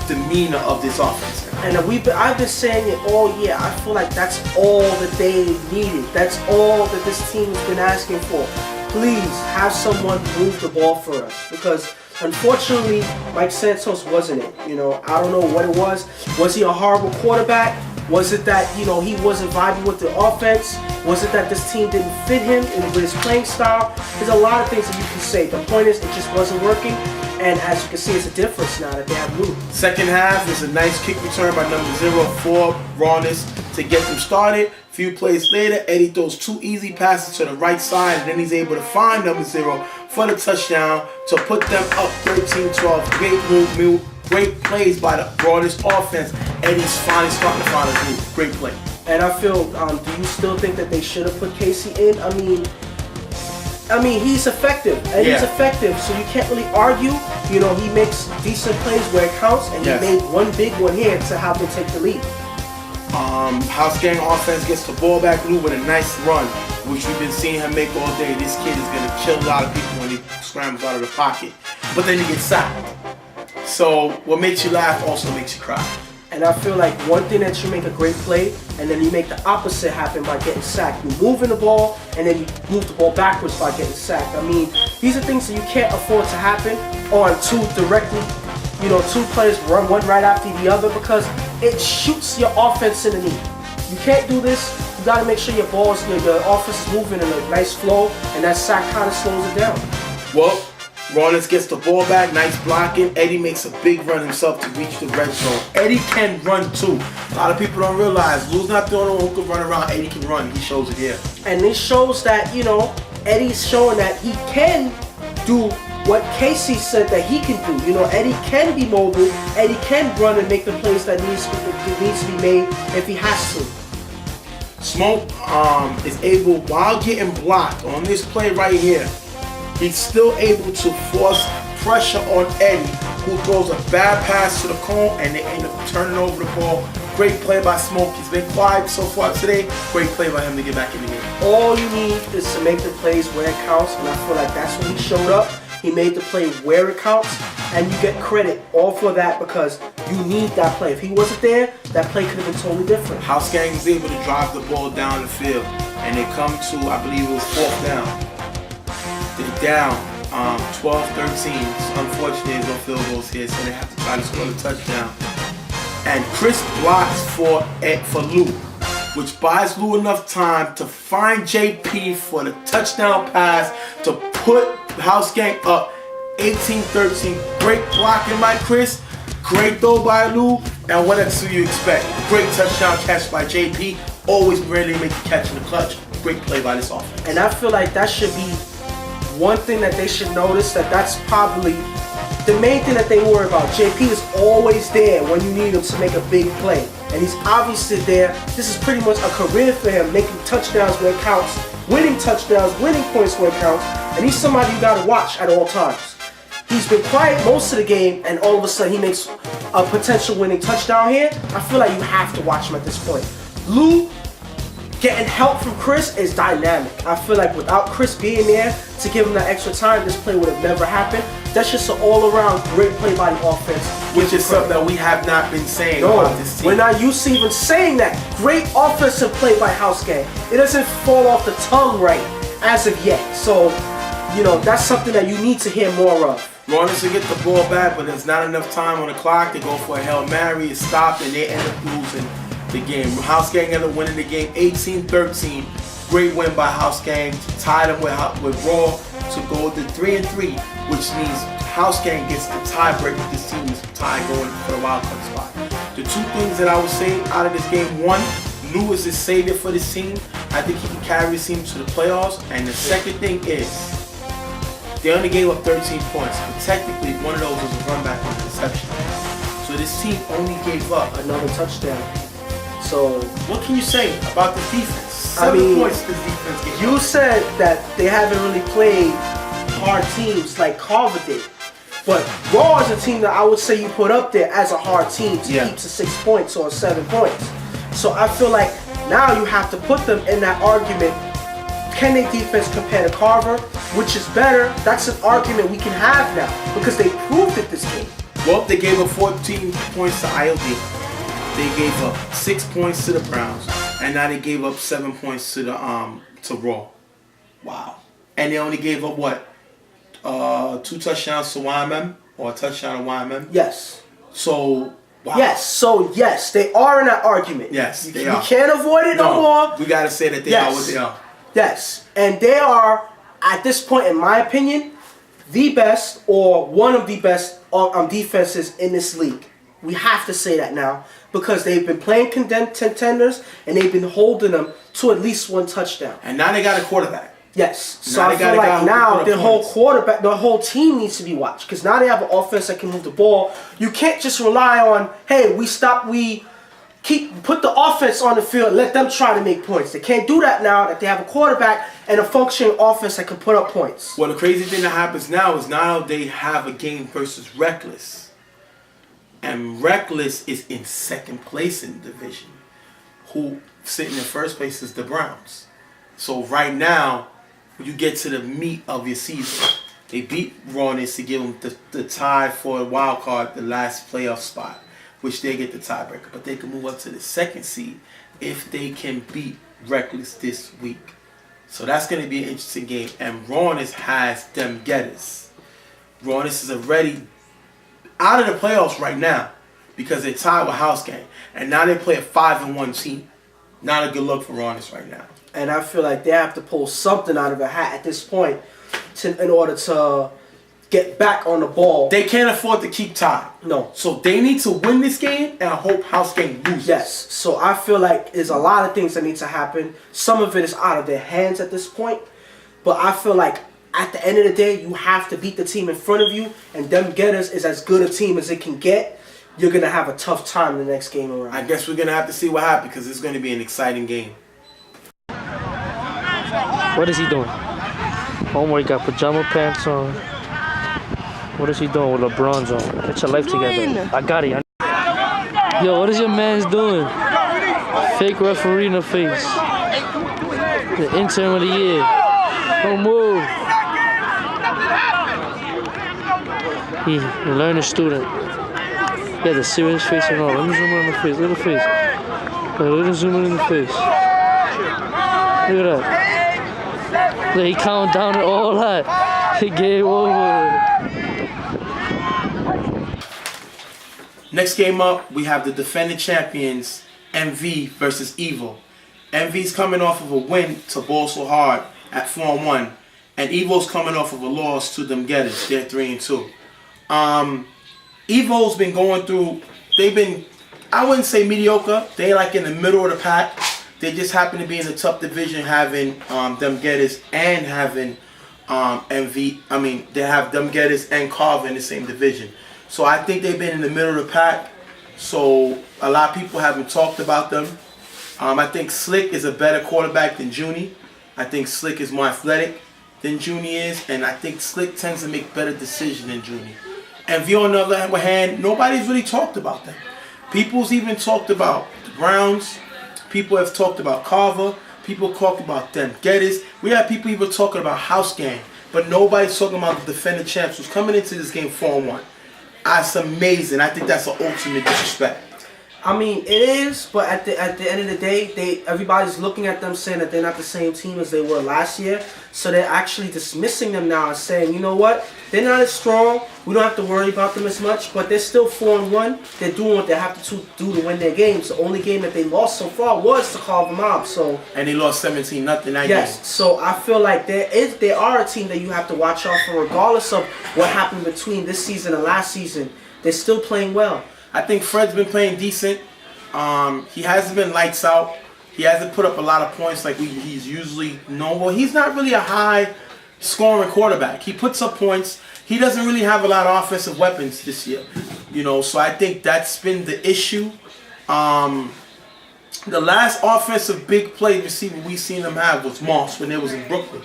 Speaker 2: demeanor of this offense.
Speaker 3: And I've been saying it all year. I feel like that's all that they needed. That's all that this team has been asking for. Please have someone move the ball for us, because unfortunately, Mike Santos wasn't it. You know, I don't know what it was. Was he a horrible quarterback? Was it that, you know, he wasn't vibing with the offense? Was it that this team didn't fit him with his playing style? There's a lot of things that you can say. The point is, it just wasn't working. And as you can see, it's a difference now that they have Lou.
Speaker 2: Second half is a nice kick return by number 04, Rawness, to get them started. Few plays later, Eddie throws two easy passes to the right side, and then he's able to find number 0 for the touchdown to put them up 13-12. Great plays by the Rawness offense. Eddie's finally starting to find a groove. Great play.
Speaker 3: And I feel, do you still think that they should have put Casey in? I mean, he's effective. Eddie's effective, so you can't really argue. You know, he makes decent plays where it counts, and he made one big one here to help them take the lead.
Speaker 2: House Gang offense gets the ball back, Lou, with a nice run, which we've been seeing him make all day. This kid is going to kill a lot of people when he scrambles out of the pocket. But then he gets sacked. So what makes you laugh also makes you cry.
Speaker 3: And I feel like one thing that you make a great play, and then you make the opposite happen by getting sacked. You move in the ball, and then you move the ball backwards by getting sacked. I mean, these are things that you can't afford to happen on two players run one right after the other, because it shoots your offense in the knee. You can't do this. You got to make sure your offense is moving in a nice flow, and that sack kind of slows it down.
Speaker 2: Well, Rollins gets the ball back, nice blocking. Eddie makes a big run himself to reach the red zone. Eddie can run too. A lot of people don't realize Lou's not the only one who can run around. Eddie can run. He shows it here.
Speaker 3: And this shows that, you know, Eddie's showing that he can do what Casey said that he can do. You know, Eddie can be mobile. Eddie can run and make the plays that needs to be made if he has to.
Speaker 2: Smoke is able, while getting blocked on this play right here, he's still able to force pressure on Eddie, who throws a bad pass to the cone, and they end up turning over the ball. Great play by Smoke. He's been quiet so far today. Great play by him to get back in the game.
Speaker 3: All you need is to make the plays where it counts, and I feel like that's when he showed up. He made the play where it counts, and you get credit all for that, because you need that play. If he wasn't there, that play could have been totally different.
Speaker 2: House Gang is able to drive the ball down the field, and they come to, I believe it was 4th down. They're down 12-13. Unfortunately, there's no field goals here, so they have to try to score the touchdown. And Chris blocks for Lou, which buys Lou enough time to find JP for the touchdown pass to put House Gang up 18-13. Great blocking by Chris. Great throw by Lou. And what else do you expect? Great touchdown catch by JP. Always ready to make the catch in the clutch. Great play by this offense.
Speaker 3: And I feel like that should be one thing that they should notice, that's probably the main thing that they worry about. JP is always there when you need him to make a big play. And he's obviously there. This is pretty much a career for him, making touchdowns where it counts, winning touchdowns, winning points where it counts. And he's somebody you got to watch at all times. he's been quiet most of the game, and all of a sudden he makes a potential winning touchdown here. I feel like you have to watch him at this point. Lou getting help from Chris is dynamic. I feel like without Chris being there to give him that extra time, this play would have never happened. That's just an all-around great play by the offense.
Speaker 2: Which is something that we have not been saying about this team.
Speaker 3: We're not used to even saying that. Great offensive play by House Gang. It doesn't fall off the tongue right as of yet. So, you know, that's something that you need to hear more of.
Speaker 2: Ronis will get the ball back, but there's not enough time on the clock to go for a Hail Mary. It's stopped, and they end up losing the game. House Gang ended up winning the game 18-13. Great win by House Gang to tie them with Raw to go to 3-3, which means House Gang gets the tiebreak with this team's tie going for the wild card spot. The two things that I would say out of this game: one, Lou is the savior for this team. I think he can carry this team to the playoffs. And the second thing is, they only gave up 13 points, but technically one of those was a run back on interception. So this team only gave up
Speaker 3: Another touchdown. So
Speaker 2: what can you say about the defense?
Speaker 3: I mean,
Speaker 2: 7 points this defense gave
Speaker 3: you
Speaker 2: up.
Speaker 3: said that they haven't really played hard teams like Carver did. But Raw is a team that I would say you put up there as a hard team to keep to 6 points or 7 points. So I feel like now you have to put them in that argument. Can their defense compare to Carver? Which is better? That's an argument we can have now because they proved it this game.
Speaker 2: Well, they gave up 14 points to ILD. They gave up 6 points to the Browns, and now they gave up 7 points to the to Raw. Wow. And they only gave up what? 2 touchdowns to YMM or a touchdown to YMM?
Speaker 3: Yes.
Speaker 2: So, wow.
Speaker 3: Yes. So, yes, they are in that argument.
Speaker 2: Yes, they
Speaker 3: are.
Speaker 2: are.
Speaker 3: We can't avoid it no more.
Speaker 2: We got to say that they are what they are.
Speaker 3: Yes. And they are, at this point, in my opinion, the best or one of the best defenses in this league. We have to say that now because they've been playing contenders and they've been holding them to at least 1 touchdown.
Speaker 2: And now they got a quarterback.
Speaker 3: Yes. So
Speaker 2: now
Speaker 3: I feel like now their whole quarterback, the whole team needs to be watched because now they have an offense that can move the ball. You can't just rely on, hey, put the offense on the field, let them try to make points. They can't do that now that they have a quarterback and a functioning offense that can put up points.
Speaker 2: Well, the crazy thing that happens now is now they have a game versus Reckless. And Reckless is in second place in the division. Who sitting in first place is the Browns. So right now, when you get to the meat of your season, they beat Rawness to give them the tie for a wild card, the last playoff spot, which they get the tiebreaker. But they can move up to the second seed if they can beat Reckless this week. So that's going to be an interesting game. And Rawness has them getters. Rawness is already out of the playoffs right now because they're tied with House Gang. And now they play a 5-1 team. Not a good look for Rawness right now.
Speaker 3: And I feel like they have to pull something out of a hat at this point in order to get back on the ball.
Speaker 2: They can't afford to keep tied.
Speaker 3: No.
Speaker 2: So they need to win this game, and I hope House Gang loses.
Speaker 3: Yes. So I feel like there's a lot of things that need to happen. Some of it is out of their hands at this point. But I feel like at the end of the day, you have to beat the team in front of you, and them getters is as good a team as it can get. You're going to have a tough time the next game around.
Speaker 2: I guess we're going to have to see what happens because it's going to be an exciting game.
Speaker 4: What is he doing? Homework got pajama pants on. What is he doing with LeBron's on? Get your life together. I got it. Yo, what is your man's doing? Fake referee in the face. The intern of the year. Don't move. He learning student. He had a serious face and all. Let me zoom in on the face. Look at the face. Let him zoom in on the face. Look at that. Look, he counting down and all that. He gave over.
Speaker 2: Next game up, we have the defending champions, MV versus Evo. MV's coming off of a win to Ball So Hard at 4-1. And Evo's coming off of a loss to them Getters. They're 3-2. Evo's been going through, they've been, I wouldn't say mediocre. They're like in the middle of the pack. They just happen to be in a tough division having them Getters and having MV. I mean, they have them Getters and Carver in the same division. So I think they've been in the middle of the pack. So a lot of people haven't talked about them. I think Slick is a better quarterback than Junie. I think Slick is more athletic than Juni is, and I think Slick tends to make better decisions than Juni. And V on the other hand, nobody's really talked about them. People's even talked about the Browns. People have talked about Carver. People talked about them Geddes. We have people even talking about House Gang. But nobody's talking about the defending champs who's coming into this game 4-1. That's amazing. I think that's an ultimate disrespect.
Speaker 3: I mean, it is, but at the end of the day, everybody's looking at them saying that they're not the same team as they were last year. So they're actually dismissing them now and saying, you know what? They're not as strong. We don't have to worry about them as much, but they're still 4-1. They're doing what they have to do to win their games. The only game that they lost so far was to Carver Mob. So
Speaker 2: and they lost 17-0 that game.
Speaker 3: Yes. So I feel like they are a team that you have to watch out for, regardless of what happened between this season and last season. They're still playing well.
Speaker 2: I think Fred's been playing decent. He hasn't been lights out. He hasn't put up a lot of points like he's usually known. Well, he's not really a high scoring quarterback. He puts up points. He doesn't really have a lot of offensive weapons this year. You know, so I think that's been the issue. The last offensive big play receiver we seen him have was Moss when they was in Brooklyn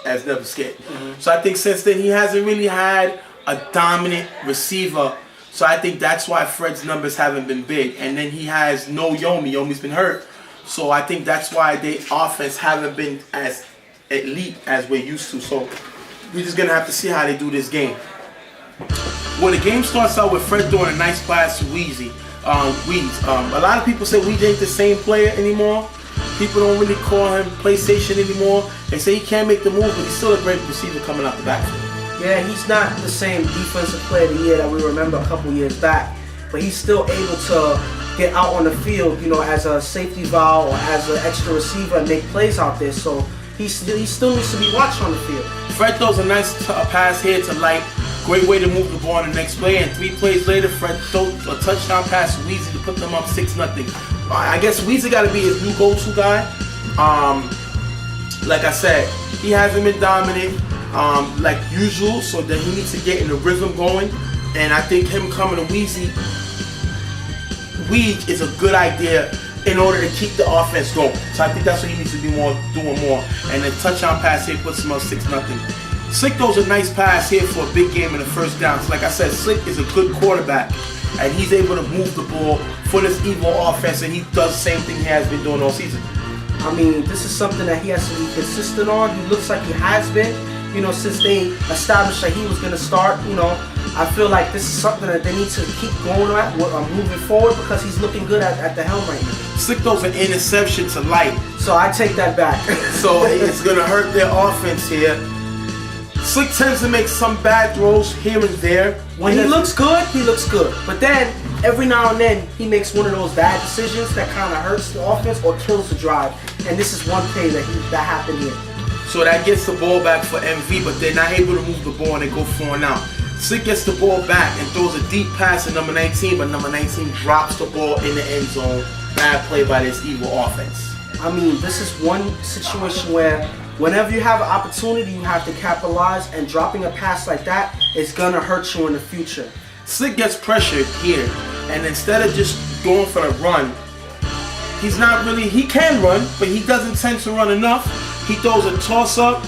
Speaker 2: as Never Scared. So I think since then he hasn't really had a dominant receiver. So I think that's why Fred's numbers haven't been big. And then he has no Yomi. Yomi's been hurt. So I think that's why their offense haven't been as elite as we're used to. So we're just going to have to see how they do this game. Well, the game starts out with Fred doing a nice pass to Weezy. A lot of people say Weezy ain't the same player anymore. People don't really call him PlayStation anymore. They say he can't make the move, but he's still a great receiver coming out the backfield.
Speaker 3: Yeah, he's not the same defensive player of the year that we remember a couple years back, but he's still able to get out on the field, you know, as a safety valve or as an extra receiver and make plays out there. So he still needs to be watched on the field.
Speaker 2: Fred throws a nice pass here to Light. Great way to move the ball in the next play. And 3 plays later, Fred throws a touchdown pass to Weezy to put them up 6-0. I guess Weezy got to be his new go-to guy. Like I said, he hasn't been dominant like usual, so that he needs to get in the rhythm going. And I think him coming to Weezy is a good idea in order to keep the offense going. So I think that's what he needs to be doing more. And the touchdown pass here puts him up 6-0. Slick throws a nice pass here for a big game in the first down. So like I said, Slick is a good quarterback, and he's able to move the ball for this evil offense, and he does the same thing he has been doing all season.
Speaker 3: I mean, this is something that he has to be consistent on. He looks like he has been, you know, since they established that he was going to start. You know, I feel like this is something that they need to keep going at, moving forward, because he's looking good at the helm right now.
Speaker 2: Slick throws an interception to Light.
Speaker 3: So I take that back.
Speaker 2: So it's going to hurt their offense here. Slick tends to make some bad throws here and there.
Speaker 3: When he looks good, he looks good. But then, every now and then, he makes one of those bad decisions that kind of hurts the offense or kills the drive. And this is one play that happened here.
Speaker 2: So that gets the ball back for MV, but they're not able to move the ball and they go 4 and out. Slick gets the ball back and throws a deep pass to number 19, but number 19 drops the ball in the end zone. Bad play by this evil offense.
Speaker 3: I mean, this is one situation where whenever you have an opportunity, you have to capitalize, and dropping a pass like that is gonna hurt you in the future.
Speaker 2: Slick gets pressured here, and instead of just going for the run, he can run, but he doesn't tend to run enough. He throws a toss-up,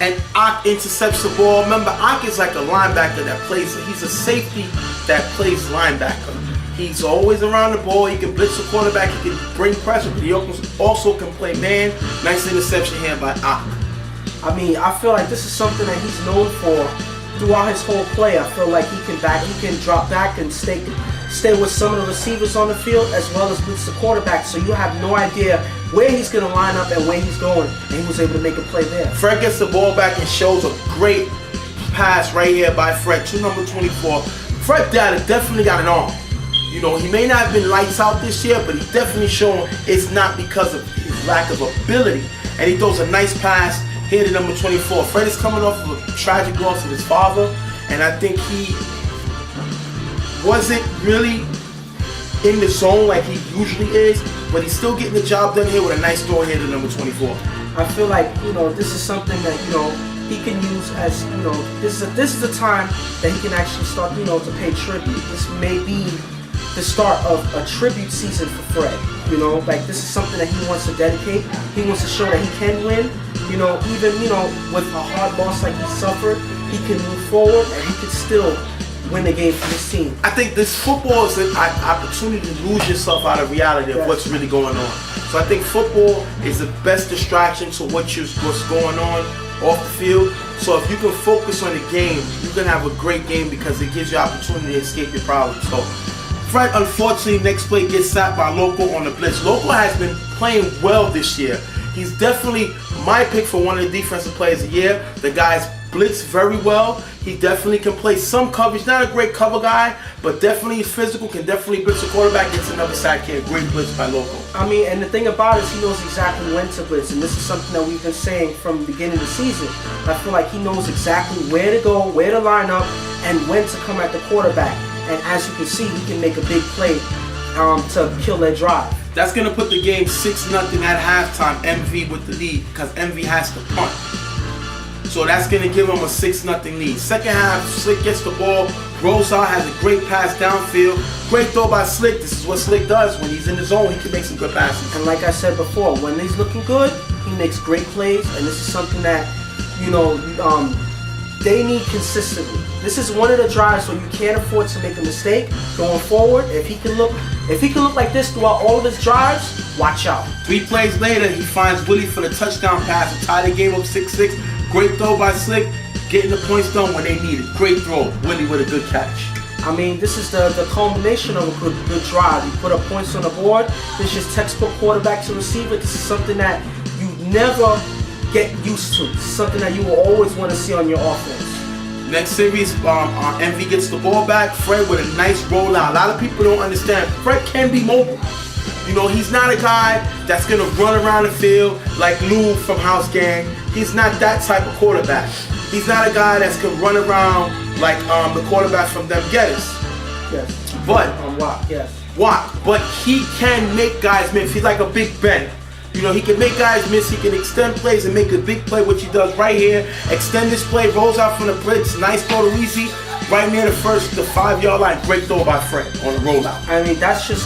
Speaker 2: and Ak intercepts the ball. Remember, Ak is like a linebacker that plays, he's a safety that plays linebacker. He's always around the ball. He can blitz the quarterback. He can bring pressure, but he also can play man. Nice interception here by Ak.
Speaker 3: I mean, I feel like this is something that he's known for throughout his whole play. I feel like he can drop back and stay with some of the receivers on the field, as well as blitz the quarterback. So you have no idea where he's going to line up and where he's going, and he was able to make a play there.
Speaker 2: Fred gets the ball back and shows a great pass right here by Fred to number 24. Fred definitely got an arm. You know, he may not have been lights out this year, but he's definitely shown it's not because of his lack of ability. And he throws a nice pass here to number 24. Fred is coming off of a tragic loss of his father, and I think he wasn't really in the zone like he usually is, but he's still getting the job done here with a nice throw here to number 24.
Speaker 3: I feel like, you know, this is something that, you know, he can use as, you know, this is a time that he can actually start, you know, to pay tribute. This may be the start of a tribute season for Fred. You know, like this is something that he wants to dedicate. He wants to show that he can win. You know, even, you know, with a hard loss like he suffered, he can move forward and he can still win the game for his team.
Speaker 2: I think this football is an opportunity to lose yourself out of reality of what's really going on. So I think football is the best distraction to what's going on off the field. So if you can focus on the game, you can have a great game because it gives you opportunity to escape your problems. So Fred, unfortunately, next play gets sacked by Loco on the blitz. Loco has been playing well this year. He's definitely my pick for one of the defensive players of the year. The guy's blitz very well. He definitely can play some coverage. Not a great cover guy, but definitely he's physical, can definitely blitz a quarterback, gets another sack here. Great blitz by Loco.
Speaker 3: I mean, and the thing about it is he knows exactly when to blitz, and this is something that we've been saying from the beginning of the season. I feel like he knows exactly where to go, where to line up, and when to come at the quarterback. And as you can see, he can make a big play to kill that drive.
Speaker 2: That's going to put the game 6-0 at halftime, MV with the lead, because MV has to punt. So that's going to give him a 6-0 lead. Second half, Slick gets the ball, rolls out, has a great pass downfield. Great throw by Slick. This is what Slick does. When he's in the zone, he can make some good passes.
Speaker 3: And like I said before, when he's looking good, he makes great plays, and this is something that, you know, they need consistently. This is one of the drives where you can't afford to make a mistake going forward. If he can look like this throughout all of his drives, watch out.
Speaker 2: 3 plays later, he finds Willie for the touchdown pass to tie the game up 6-6. Great throw by Slick, getting the points done when they need it. Great throw, Willie with a good catch.
Speaker 3: I mean, this is the culmination of a good drive. You put up points on the board. This is textbook quarterback to receiver. This is something that you never get used to. This is something that you will always want to see on your offense.
Speaker 2: Next series, MV gets the ball back. Fred with a nice rollout. A lot of people don't understand. Fred can be mobile. You know, he's not a guy that's going to run around the field like Lou from House Gang. He's not that type of quarterback. He's not a guy that's going to run around like the quarterback from them Getters.
Speaker 3: Yes.
Speaker 2: But
Speaker 3: Watt, yes.
Speaker 2: Watt. But he can make guys miss. He's like a Big Ben. You know, he can make guys miss. He can extend plays and make a big play, which he does right here. Extend this play, rolls out from the blitz. Nice throw to Easy. Right near the 5-yard line. Great throw by Fred on the rollout.
Speaker 3: I mean, that's just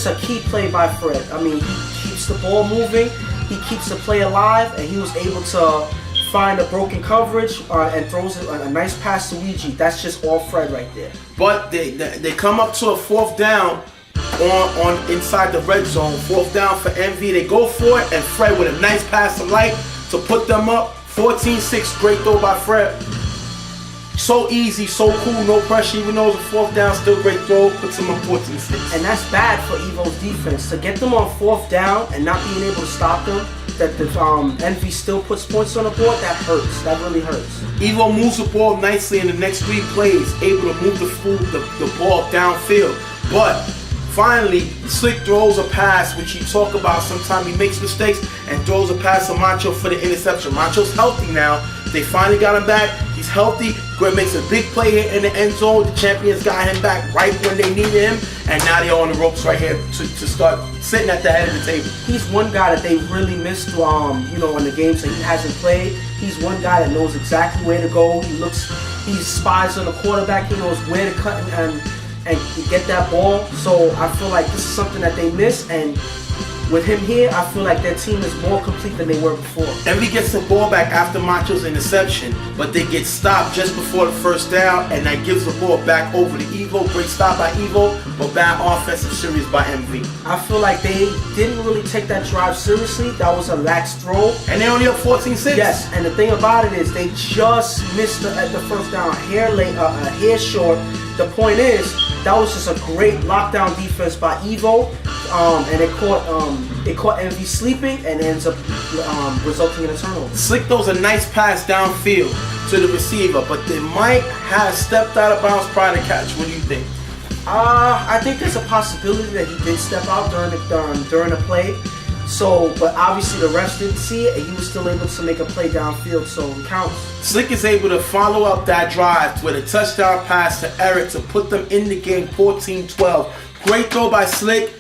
Speaker 3: a key play by Fred. I mean, he keeps the ball moving. He keeps the play alive, and he was able to find a broken coverage and throws a nice pass to Luigi. That's just all Fred right there.
Speaker 2: But they come up to a 4th down on inside the red zone. 4th down for MV. They go for it, and Fred with a nice pass to Light to put them up. 14-6. Great throw by Fred. So easy, so cool, no pressure. Even though it's a 4th down, still great throw. Puts them up 14-6.
Speaker 3: And that's bad for Evo's defense. To get them on 4th down and not being able to stop them, that the MV still puts points on the board, that hurts. That really hurts.
Speaker 2: Evo moves the ball nicely in the next 3 plays, able to move the ball downfield. But finally, Slick throws a pass, which he talk about sometimes. He makes mistakes and throws a pass to Macho for the interception. Macho's healthy now. They finally got him back. He's healthy. Greg makes a big play here in the end zone. The champions got him back right when they needed him. And now they're on the ropes right here to start sitting at the head of the table.
Speaker 3: He's one guy that they really missed, you know, in the games that he hasn't played. He's one guy that knows exactly where to go. He spies on the quarterback. He knows where to cut and get that ball. So I feel like this is something that they miss, and with him here, I feel like their team is more complete than they were before.
Speaker 2: MV gets the ball back after Macho's interception, but they get stopped just before the 1st down, and that gives the ball back over to Evo. Great stop by Evo, but bad offensive series by MV.
Speaker 3: I feel like they didn't really take that drive seriously. That was a lax throw.
Speaker 2: And they're only up 14-6.
Speaker 3: Yes, and the thing about it is they just missed at the 1st down, a hair short. The point is, that was just a great lockdown defense by Evo, and it caught MV sleeping and ends up resulting in a turnover.
Speaker 2: Slick throws a nice pass downfield to the receiver, but they might have stepped out of bounds prior to catch. What do you think?
Speaker 3: I think there's a possibility that he did step out during the play. So, but obviously the refs didn't see it, and he was still able to make a play downfield, so it counts.
Speaker 2: Slick is able to follow up that drive with a touchdown pass to Eric to put them in the game 14-12. Great throw by Slick,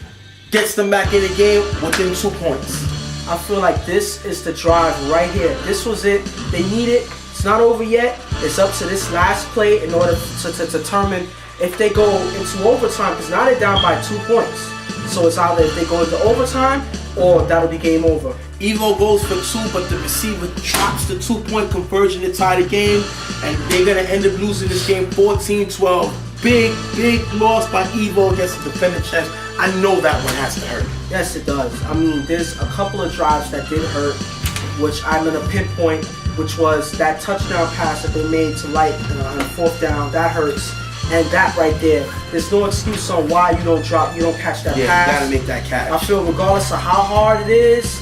Speaker 2: gets them back in the game within 2 points.
Speaker 3: I feel like this is the drive right here. This was it. They need it. It's not over yet. It's up to this last play in order to determine if they go into overtime, because now they're down by 2 points. So it's either if they go into overtime or that'll be game over.
Speaker 2: Evo goes for 2, but the receiver drops the 2-point conversion to tie the game, and they're gonna end up losing this game 14-12. Big loss by Evo against the defending champs. I know that one has to hurt.
Speaker 3: Yes, it does. I mean, there's a couple of drives that did hurt, which I'm gonna pinpoint, which was that touchdown pass that they made to Light on 4th down. That hurts. And that right there, there's no excuse on why you don't catch that pass.
Speaker 2: You gotta make that catch.
Speaker 3: I feel regardless of how hard it is,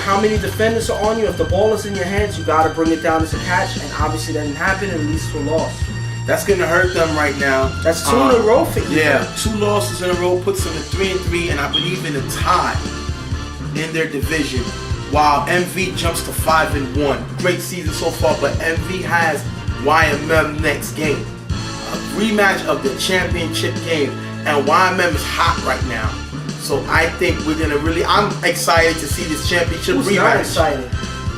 Speaker 3: how many defenders are on you, if the ball is in your hands, you gotta bring it down as a catch, and obviously that didn't happen and leads to a loss.
Speaker 2: That's gonna hurt them right now.
Speaker 3: That's 2 in a row for you.
Speaker 2: Yeah, 2 losses in a row puts them at 3-3, and I believe in a tie in their division. While MV jumps to 5-1. Great season so far, but MV has YMM next game. A rematch of the championship game, and YMM is hot right now. So I think we're gonna I'm excited to see this championship
Speaker 3: Who's
Speaker 2: rematch.
Speaker 3: not excited?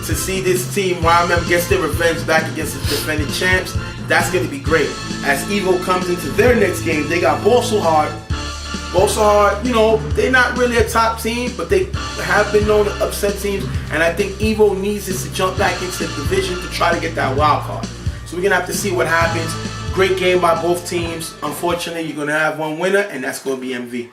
Speaker 2: To see this team, YMM gets their revenge back against the defending champs. That's gonna be great. As Evo comes into their next game, they got Ball So Hard. Ball So Hard, you know, they're not really a top team, but they have been known to upset teams. And I think Evo needs this to jump back into the division to try to get that wild card. So we're gonna have to see what happens. Great game by both teams. Unfortunately, you're gonna have one winner, and that's gonna be MV.